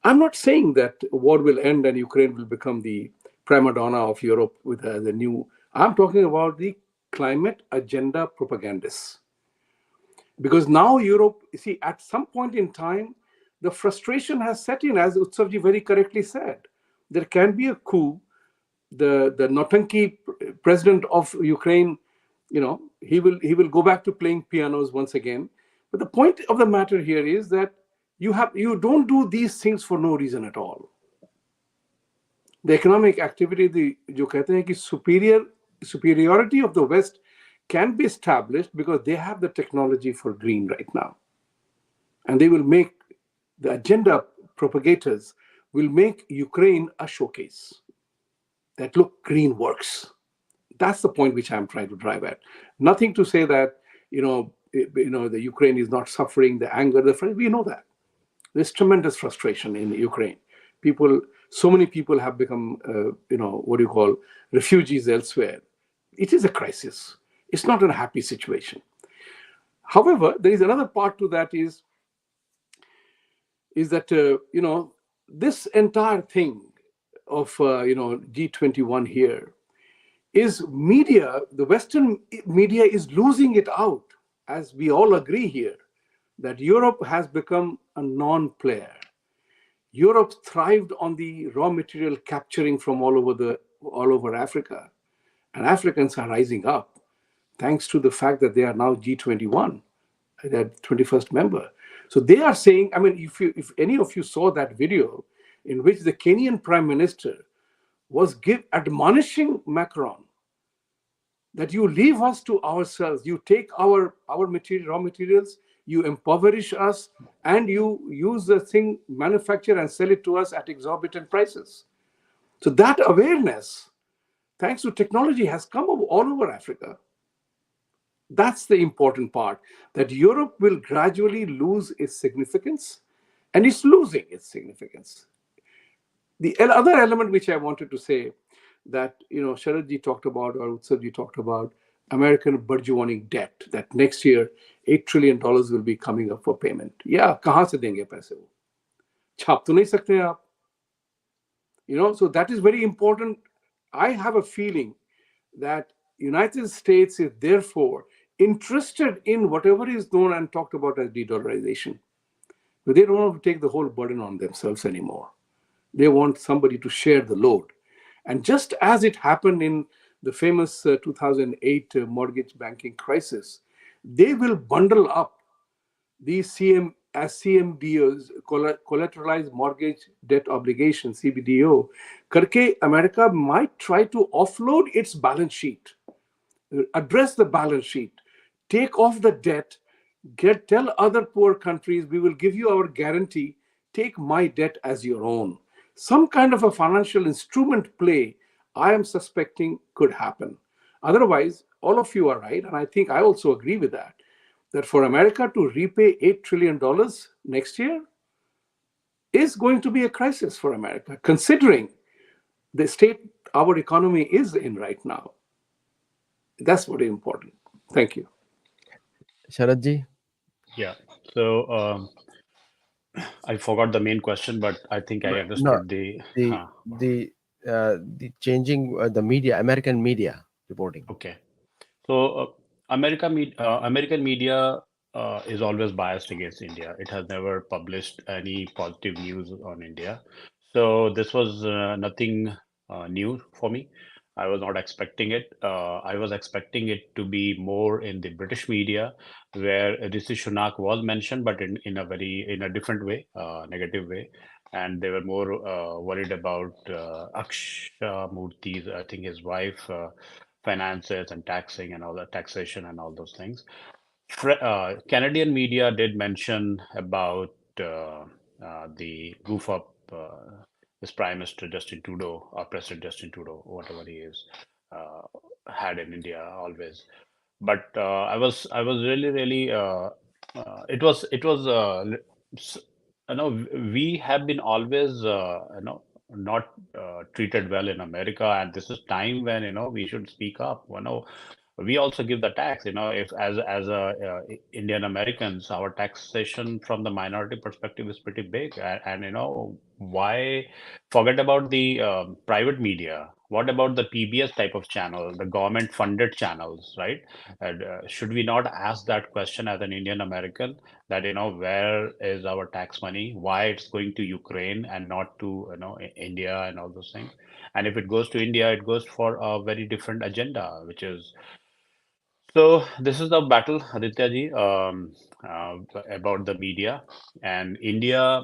I'm not saying that war will end and Ukraine will become the prima donna of Europe with the new. I'm talking about the climate agenda propagandists. Because now Europe, you see, at some point in time, the frustration has set in, as Utsavji very correctly said. There can be a coup. The Notanki president of Ukraine, he will go back to playing pianos once again. But the point of the matter here is that you don't do these things for no reason at all. The economic activity, जो कहते हैं कि superiority of the West can be established because they have the technology for green right now. And they will make, the agenda propagators will make Ukraine a showcase that, look, green works. That's the point which I'm trying to drive at. Nothing to say that, the Ukraine is not suffering, the anger, we know that. There's tremendous frustration in Ukraine. So many people have become, refugees elsewhere. It is a crisis. It's not a happy situation. However, there is another part to that is that, this entire thing of, G21 here is media, the Western media is losing it out, as we all agree here, that Europe has become a non-player. Europe thrived on the raw material capturing from all over Africa, and Africans are rising up thanks to the fact that they are now G21, their 21st member. So they are saying, I mean, if any of you saw that video in which the Kenyan Prime Minister was admonishing Macron that you leave us to ourselves, you take our raw materials, you impoverish us, and you use the thing, manufacture and sell it to us at exorbitant prices. So that awareness, thanks to technology, has come all over Africa. That's the important part, that Europe will gradually lose its significance, and it's losing its significance. The other element which I wanted to say, that Sharadji talked about, or Utsavji talked about, American burgeoning debt, that next year $8 trillion will be coming up for payment. Yeah, कहाँ से देंगे पैसे वो? छाप तो नहीं सकते हैं आप? So that is very important. I have a feeling that United States is therefore interested in whatever is known and talked about as de-dollarization. But they don't want to take the whole burden on themselves anymore. They want somebody to share the load. And just as it happened in the famous 2008 mortgage banking crisis, they will bundle up these CMDOs, collateralized mortgage debt obligation, CBDO. Karke, America might try to offload its balance sheet, address the balance sheet, take off the debt, tell other poor countries, we will give you our guarantee, take my debt as your own. Some kind of a financial instrument play, I am suspecting, could happen. Otherwise, all of you are right, and I think I also agree with that for America to repay $8 trillion next year is going to be a crisis for America, considering the state our economy is in right now. That's very important. Thank you. Sharadji? Yeah. So I forgot the main question, but I think I understood the changing the media, American media reporting. Okay. So American media is always biased against India. It has never published any positive news on India. So this was nothing new for me. I was not expecting it. I was expecting it to be more in the British media, where Rishi Sunak was mentioned, but in a different way, negative way, and they were more worried about Akshay Murthy's, I think his wife, finances and taxing and all that, taxation and all those things. Canadian media did mention about the goof up this Prime Minister Justin Trudeau, or President Justin Trudeau, whatever he is, had in India always. But I was really it was we have been always not treated well in America, and this is time when we should speak up. We also give the tax. If as a Indian Americans, our taxation from the minority perspective is pretty big, and why forget about the private media? What about the PBS type of channel, the government funded channels, right? And, should we not ask that question as an Indian American, that where is our tax money, why it's going to Ukraine and not to India and all those things? And if it goes to India, it goes for a very different agenda, which is so this is the battle, Aditya ji, uh, about the media and India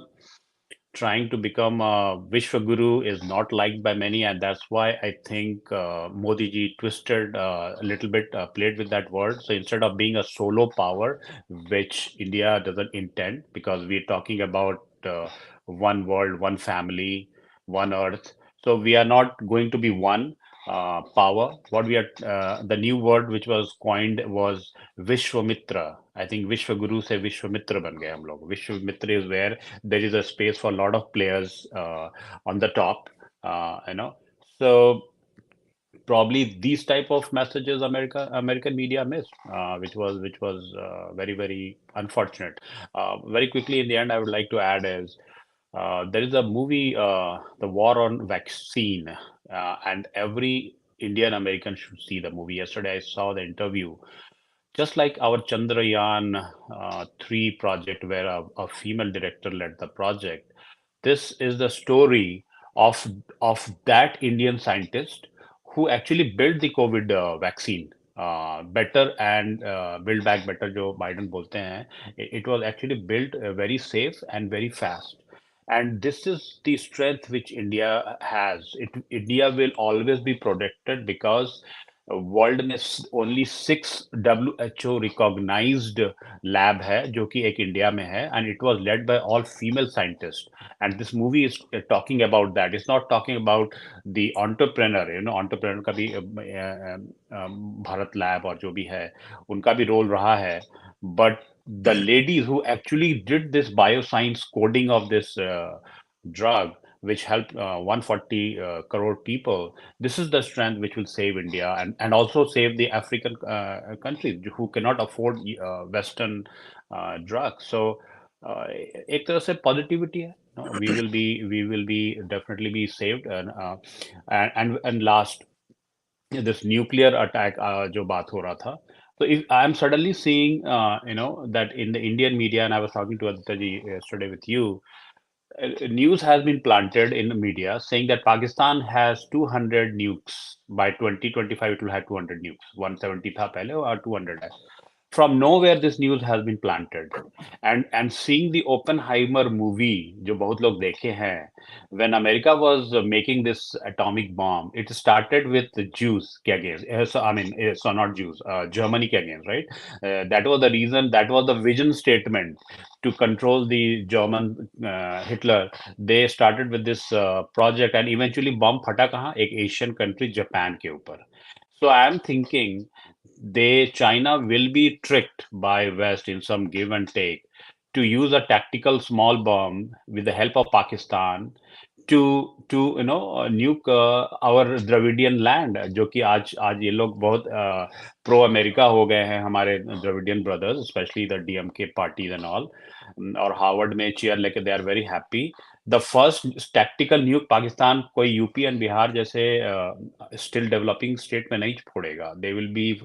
trying to become a Vishwaguru is not liked by many, and that's why I think Modi ji twisted a little bit, played with that word. So instead of being a solo power, which India doesn't intend, because we're talking about one world, one family, one earth. So we are not going to be one power. What we are, the new word which was coined was Vishwamitra. I think Vishwaguru से Vishwamitra बन गए हम लोग. Vishwamitra is where there is a space for a lot of players on the top, you know. So probably these type of messages American media missed, which was very unfortunate. Very quickly in the end, I would like to add is there is a movie, The War on Vaccine, and every Indian American should see the movie. Yesterday, I saw the interview. Just like our Chandrayaan 3 project, where a female director led the project, this is the story of that Indian scientist who actually built the COVID vaccine better and build back better, जो Biden बोलते हैं. It was actually built very safe and very fast. And this is the strength which India has. India will always be protected because world में only 6 WHO recognised lab है जो कि एक India में है, and it was led by all female scientist. And this movie is talking about that. It's not talking about the entrepreneur. Entrepreneur का भी Bharat lab और जो भी है उनका भी रोल रहा है, but the ladies who actually did this bioscience coding of this drug, which helped 140 crore people. This is the strength which will save India, and also save the African countries who cannot afford Western drugs. So, एक तरह से positivity है. No, we will be definitely be saved, and last, this nuclear attack जो बात हो रहा था. So if I am suddenly seeing that in the Indian media, and I was talking to Aditya ji yesterday with you, news has been planted in the media saying that Pakistan has 200 nukes. By 2025 it will have 200 nukes. 170 था पहले और 200 है. From nowhere this news has been planted, and seeing the Oppenheimer movie जो बहुत लोग देखे हैं, when America was making this atomic bomb, it started with the Jews के against. So not Jews, Germany के against, right? That was the reason, that was the vision statement to control the German Hitler. They started with this project, and eventually bomb फटा कहाँ? एक Asian country Japan के ऊपर. So I am thinking China will be tricked by West in some give and take to use a tactical small bomb with the help of Pakistan to nuke our Dravidian land, जो कि आज ये लोग बहुत pro America हो गए हैं, हमारे Dravidian brothers, especially the DMK parties and all, और हार्वर्ड में चेयर लेके they are very happy. The first tactical nuke Pakistan कोई यूपी एंड बिहार जैसे still developing state में नहीं फोड़ेगा. They will be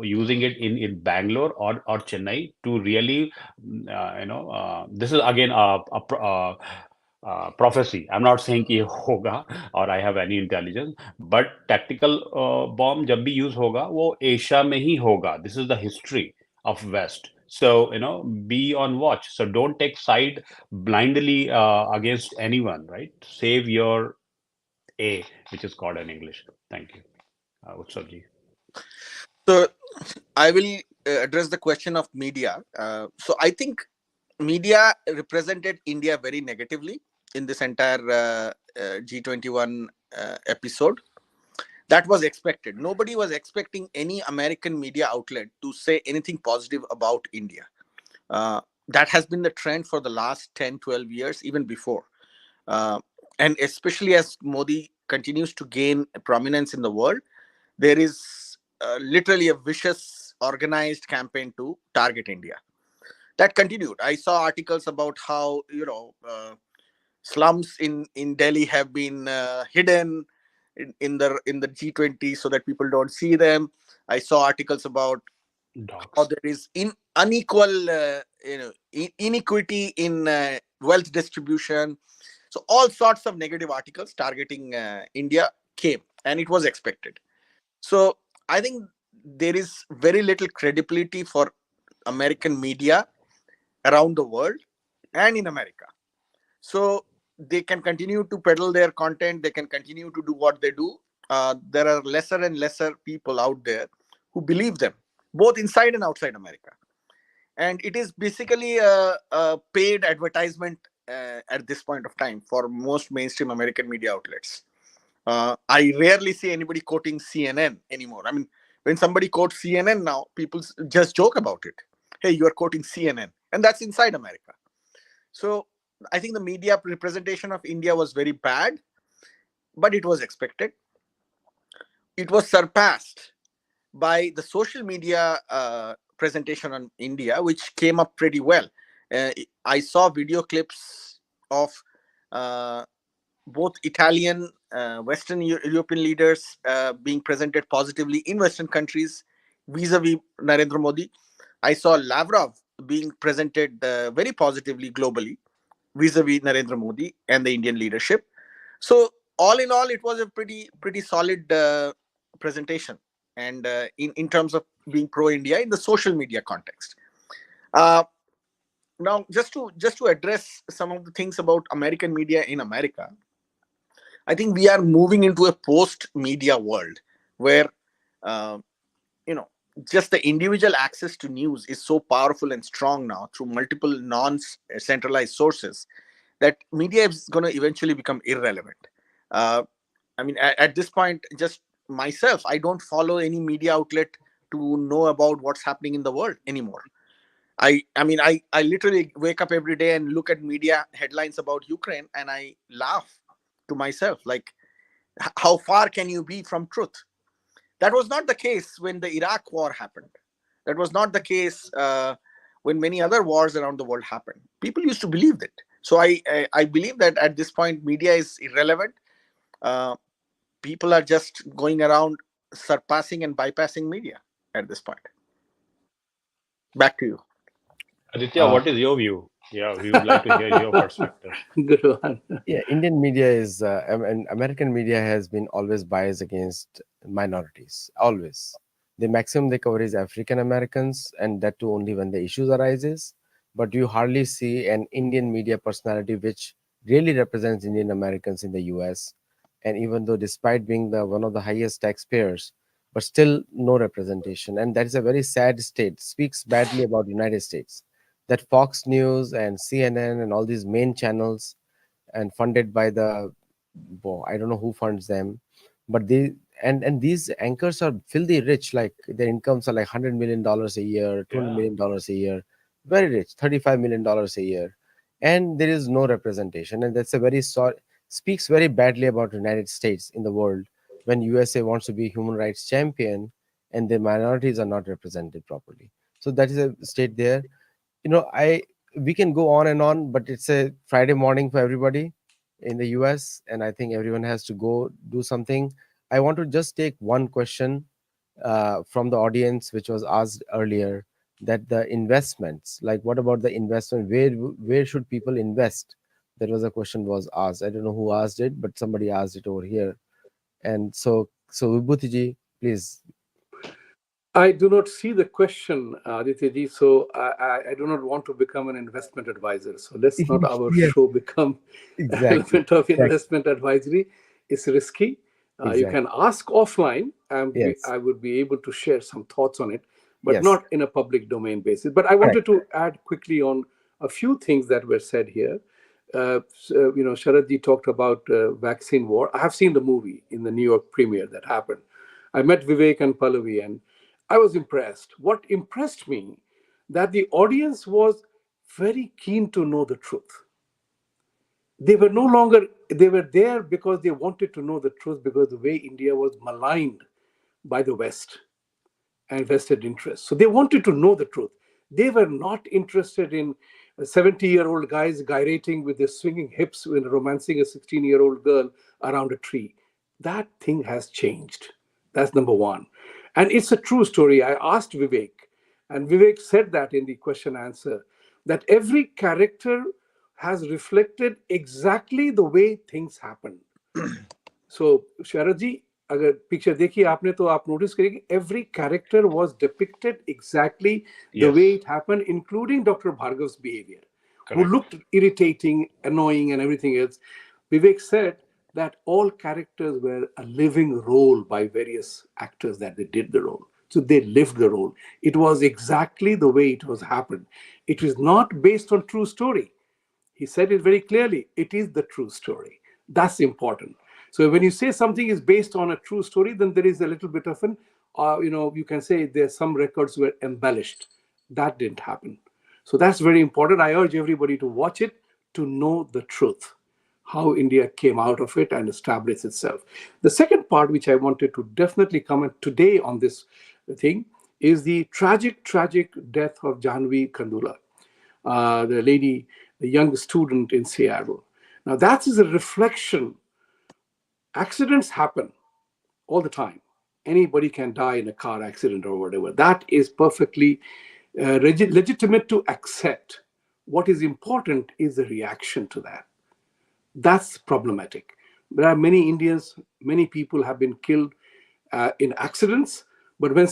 using it in Bangalore or Chennai to really this is again a prophecy. I'm not saying कि ये होगा or I have any intelligence, but tactical bomb जब भी use होगा वो Asia में ही होगा. This is the history of West. So be on watch. So don't take side blindly against anyone, right? Save your A, which is called in English. Thank you, Utsav ji. So I will address the question of media. So I think media represented India very negatively in this entire G21 episode. That was expected. Nobody was expecting any American media outlet to say anything positive about India. That has been the trend for the last 10, 12 years, even before. and especially as Modi continues to gain prominence in the world, there is literally a vicious organized campaign to target India. That continued. I saw articles about how, slums in Delhi have been hidden in the G20 so that people don't see them. I saw articles about how Dogs. there is unequal inequity in wealth distribution. So all sorts of negative articles targeting India came, and it was expected. So I think there is very little credibility for American media around the world and in America. So they can continue to peddle their content, they can continue to do what they do. There are lesser and lesser people out there who believe them, both inside and outside America. And it is basically a paid advertisement at this point of time for most mainstream American media outlets. I rarely see anybody quoting CNN anymore. I mean, when somebody quotes CNN now, people just joke about it. Hey, you are quoting CNN, and that's inside America. So I think the media representation of India was very bad, but it was expected. It was surpassed by the social media presentation on India, which came up pretty well. I saw video clips of uh, both Italian, Western European leaders being presented positively in Western countries vis-a-vis Narendra Modi. I saw Lavrov being presented very positively globally vis-a-vis Narendra Modi and the Indian leadership. So all in all, it was a pretty solid presentation, and in terms of being pro-India in the social media context. Uh, Now, just to address some of the things about American media in America, I think we are moving into a post-media world where uh, you know just the individual access to news is so powerful and strong now through multiple non-centralized sources that media is going to eventually become irrelevant. Uh, I mean, at this point, just myself, I don't follow any media outlet to know about what's happening in the world anymore. I literally wake up every day and look at media headlines about Ukraine, and I laugh to myself, like, how far can you be from truth? That was not the case when the Iraq war happened. That was not the case when many other wars around the world happened. People used to believe that. So I believe that at this point, media is irrelevant. Uh, People are just going around surpassing and bypassing media at this point. Back to you. Aditya, Uh, what is your view? Yeah, we would like to hear your perspective. Good one. yeah, Indian media is, and American media has been always biased against minorities. Always, the maximum they cover is African Americans, and that too only when the issues arises. But you hardly see an Indian media personality which really represents Indian Americans in the U.S. And even though, despite being the one of the highest taxpayers, but still no representation, and that is a very sad state. Speaks badly about United States. That Fox News and CNN and all these main channels and funded by the I don't know who funds them, but they and these anchors are filthy rich. Like their incomes are like $100 million a year, $200 Yeah. million a year, very rich, $35 million a year, and there is no representation, and that's a very speaks very badly about United States in the world when USA wants to be human rights champion and the minorities are not represented properly. So that is a state there. I we can go on and on, but it's a Friday morning for everybody in the US, and I think everyone has to go do something. I want to just take one question from the audience, which was asked earlier, that the investments, like what about the investment? Where should people invest? That was a question was asked. I don't know who asked it, but somebody asked it over here. And so Vibhuti ji, please. I do not see the question, Aditya ji, so I do not want to become an investment advisor. So let's not our Yes, show become exactly. element of Exactly. investment advisory. It's risky. You Exactly. can ask offline, and Yes. I would be able to share some thoughts on it, but Yes. not in a public domain basis. But I Correct. wanted to add quickly on a few things that were said here. Sharad ji talked about vaccine war. I have seen the movie in the New York premiere that happened. I met Vivek and Pallavi, and I was impressed. What impressed me that the audience was very keen to know the truth. They were no longer, they were there because they wanted to know the truth, because the way India was maligned by the West and vested interests. So they wanted to know the truth. They were not interested in 70-year-old guys gyrating with their swinging hips when romancing a 16-year-old girl around a tree. That thing has changed. That's number one. And it's a true story. I asked Vivek, and Vivek said that in the question answer, that every character has reflected exactly the way things happen. So, Sharad ji, अगर picture देखी आपने तो आप notice करेंगे every character was depicted exactly the Yes. way it happened, including Dr. Bhargav's behavior, who Correct. looked irritating, annoying, and everything else. Vivek said that all characters were a living role by various actors that they did the role. So they lived the role. It was exactly the way it was happened. It is not based on true story. He said it very clearly. It is the true story. That's important. So when you say something is based on a true story, then there is a little bit of an, you can say there's some records were embellished. That didn't happen. So that's very important. I urge everybody to watch it to know the truth, how India came out of it and established itself. The second part, which I wanted to definitely comment today on this thing, is the tragic, tragic death of Janvi Kandula, the lady, the young student in Seattle. Now, that is a reflection. Accidents happen all the time. Anybody can die in a car accident or whatever. That is perfectly legitimate to accept. What is important is the reaction to that. That's problematic. There are many Indians, many people have been killed in accidents, but when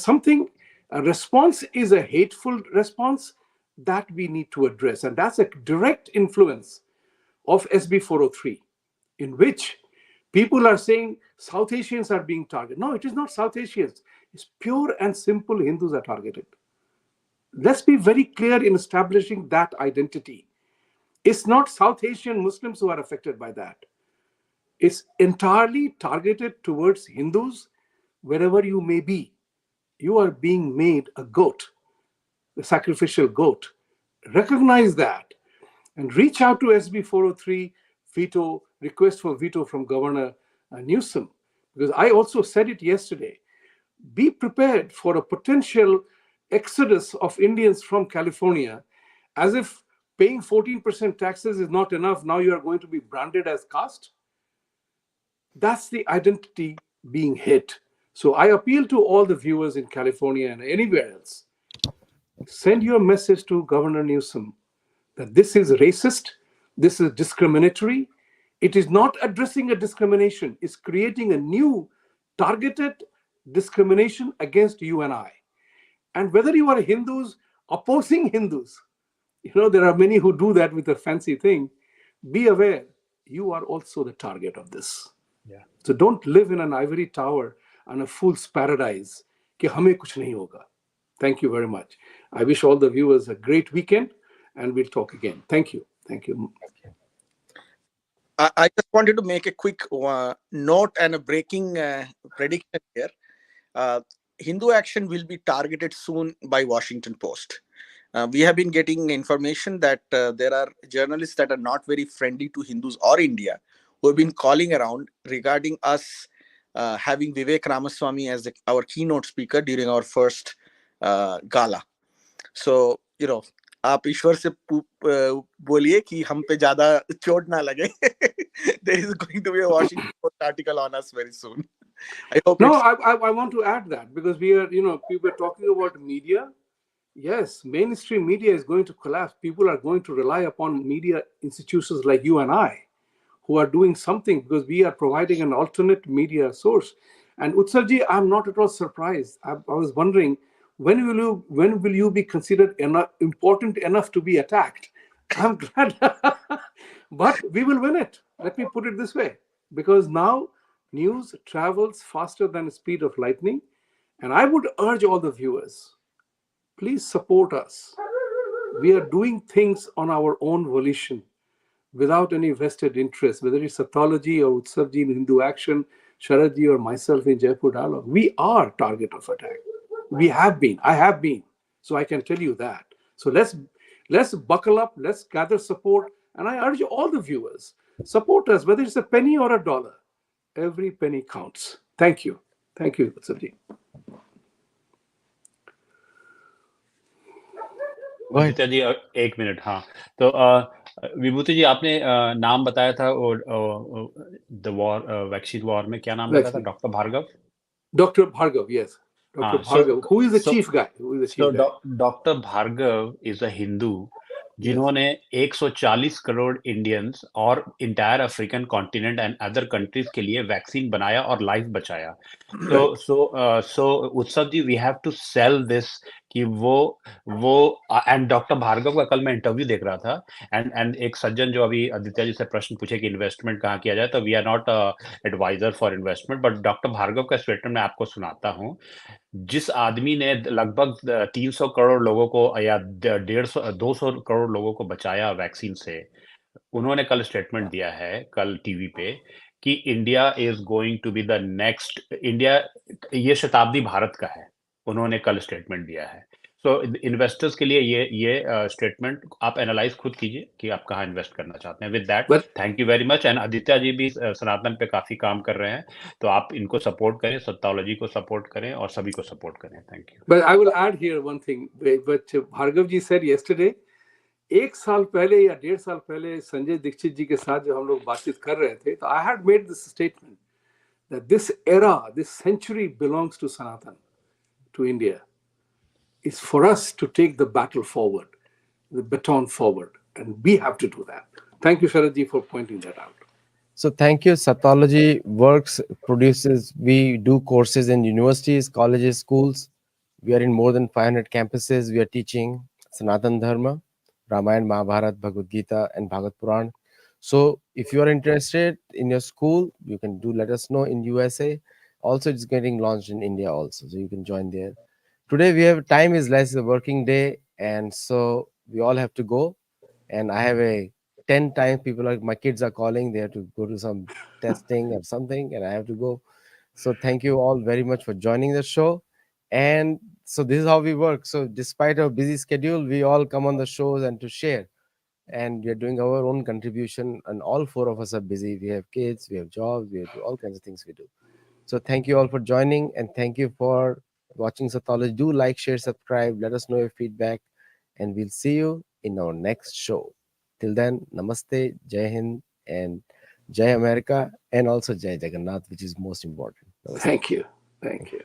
a response is a hateful response, that we need to address. And that's a direct influence of SB 403, in which people are saying South Asians are being targeted. No, it is not South Asians. It's pure and simple Hindus are targeted. Let's be very clear in establishing that identity. It's not South Asian Muslims who are affected by that. It's entirely targeted towards Hindus, wherever you may be. You are being made a goat, the sacrificial goat. Recognize that and reach out to SB 403 veto, request for veto from Governor Newsom. Because I also said it yesterday. Be prepared for a potential exodus of Indians from California, as if paying 14% taxes is not enough. Now you are going to be branded as caste. That's the identity being hit. So I appeal to all the viewers in California and anywhere else. Send your message to Governor Newsom that this is racist, this is discriminatory. It is not addressing a discrimination, it's creating a new targeted discrimination against you and I. And whether you are Hindus opposing Hindus, there are many who do that with a fancy thing. Be aware, you are also the target of this. Yeah. So don't live in an ivory tower and a fool's paradise. Ki hame kuch nahi hoga. Thank you very much. I wish all the viewers a great weekend, and we'll talk again. Thank you. Thank you. I just wanted to make a quick note and a breaking prediction here. Hindu Action will be targeted soon by Washington Post. We have been getting information that there are journalists that are not very friendly to Hindus or India who have been calling around regarding us having Vivek Ramaswamy as our keynote speaker during our first gala. So, आप ईश्वर से बोलिए कि हम पे ज्यादा चोट ना लगे. There is going to be a Washington Post article on us very soon. I hope. No, I want to add that, because we are, people are talking about media. Yes, mainstream media is going to collapse. People are going to rely upon media institutions like you and I, who are doing something, because we are providing an alternate media source. And Utsavji, I'm not at all surprised. I was wondering, when will you be considered important enough to be attacked? I'm glad. But we will win it. Let me put it this way. Because now news travels faster than the speed of lightning. And I would urge all the viewers, please support us. We are doing things on our own volition, without any vested interest, whether it's Sattology or Utsavji in Hindu Action, Sharadji or myself in Jaipur Dialogue. We are target of attack. We have been. I have been. So I can tell you that. So let's buckle up. Let's gather support. And I urge all the viewers Support us, whether it's a penny or a dollar. Every penny counts. Thank you. Thank you, Utsavji. Aditya ji 1 minute. हाँ, तो विभूति जी, आपने नाम बताया था और the war, vaccine war में क्या नाम बताया था? Doctor Bhargav. Dr. Bhargav, yes. Dr. Bhargav. Who is the chief guy? Doctor Bhargava is a Hindu जिन्होंने 140 करोड़ इंडियंस और entire African continent and other countries के लिए वैक्सीन बनाया और लाइफ बचाया। So Utsav ji, we have to sell this कि वो एंड डॉक्टर भार्गव का कल मैं इंटरव्यू देख रहा था, एंड एक सज्जन जो अभी आदित्य जी से प्रश्न पूछे कि इन्वेस्टमेंट कहाँ किया जाए, तो we are not advisor for investment, but doctor Bhargav का स्टेटमेंट मैं आपको सुनाता हूँ। जिस आदमी ने लगभग 300 करोड़ लोगों को या 200 करोड़ लोगों को बचाया वैक्सीन से, उन्होंने कल स्टेटमेंट दिया है कल टीवी पे कि India is going to be the next India, ये शताब्दी भारत का है। उन्होंने कल स्टेटमेंट दिया है। सो इन्वेस्टर्स के लिए ये स्टेटमेंट आप एनालाइज खुद कीजिए कि आप कहाँ इन्वेस्ट करना चाहते हैं। With that, thank you very much. And Aditya ji भी सनातन पे काफी काम कर रहे हैं, तो आप इनको सपोर्ट करें, सत्तोलॉजी को सपोर्ट करें और सभी को सपोर्ट करें। Thank you. But I will add here one thing. But Bhargav ji said yesterday, 1 साल पहले या 1.5 साल पहले संजय दीक्षित जी के साथ जब हम लोग बातचीत कर रहे थे, तो I had made this statement that this era, this century belongs to Sanatan, to India. It's for us to take the battle forward, the baton forward, and we have to do that. Thank you, Sharad ji, for pointing that out. So thank you. Sattology works, produces, we do courses in universities, colleges, schools. We are in more than 500 campuses. We are teaching Sanatan Dharma, Ramayana, Mahabharata, Bhagavad Gita, and Bhagavad Puran. So if you are interested in your school, you can let us know in USA. Also, it's getting launched in India also, so you can join there. Today we have time is less, a working day, and so we all have to go. And I have a 10 times people like my kids are calling, they have to go to some testing or something, and I have to go. So thank you all very much for joining the show. And so this is how we work. So despite our busy schedule, we all come on the shows and to share. And we are doing our own contribution, and all four of us are busy. We have kids, we have jobs, we have all kinds of things we do. So thank you all for joining, and thank you for watching Sattology. Do like, share, subscribe. Let us know your feedback, and we'll see you in our next show. Till then, Namaste, Jai Hind, and Jai America, and also Jai Jagannath, which is most important. Namaste. Thank you. Thank you.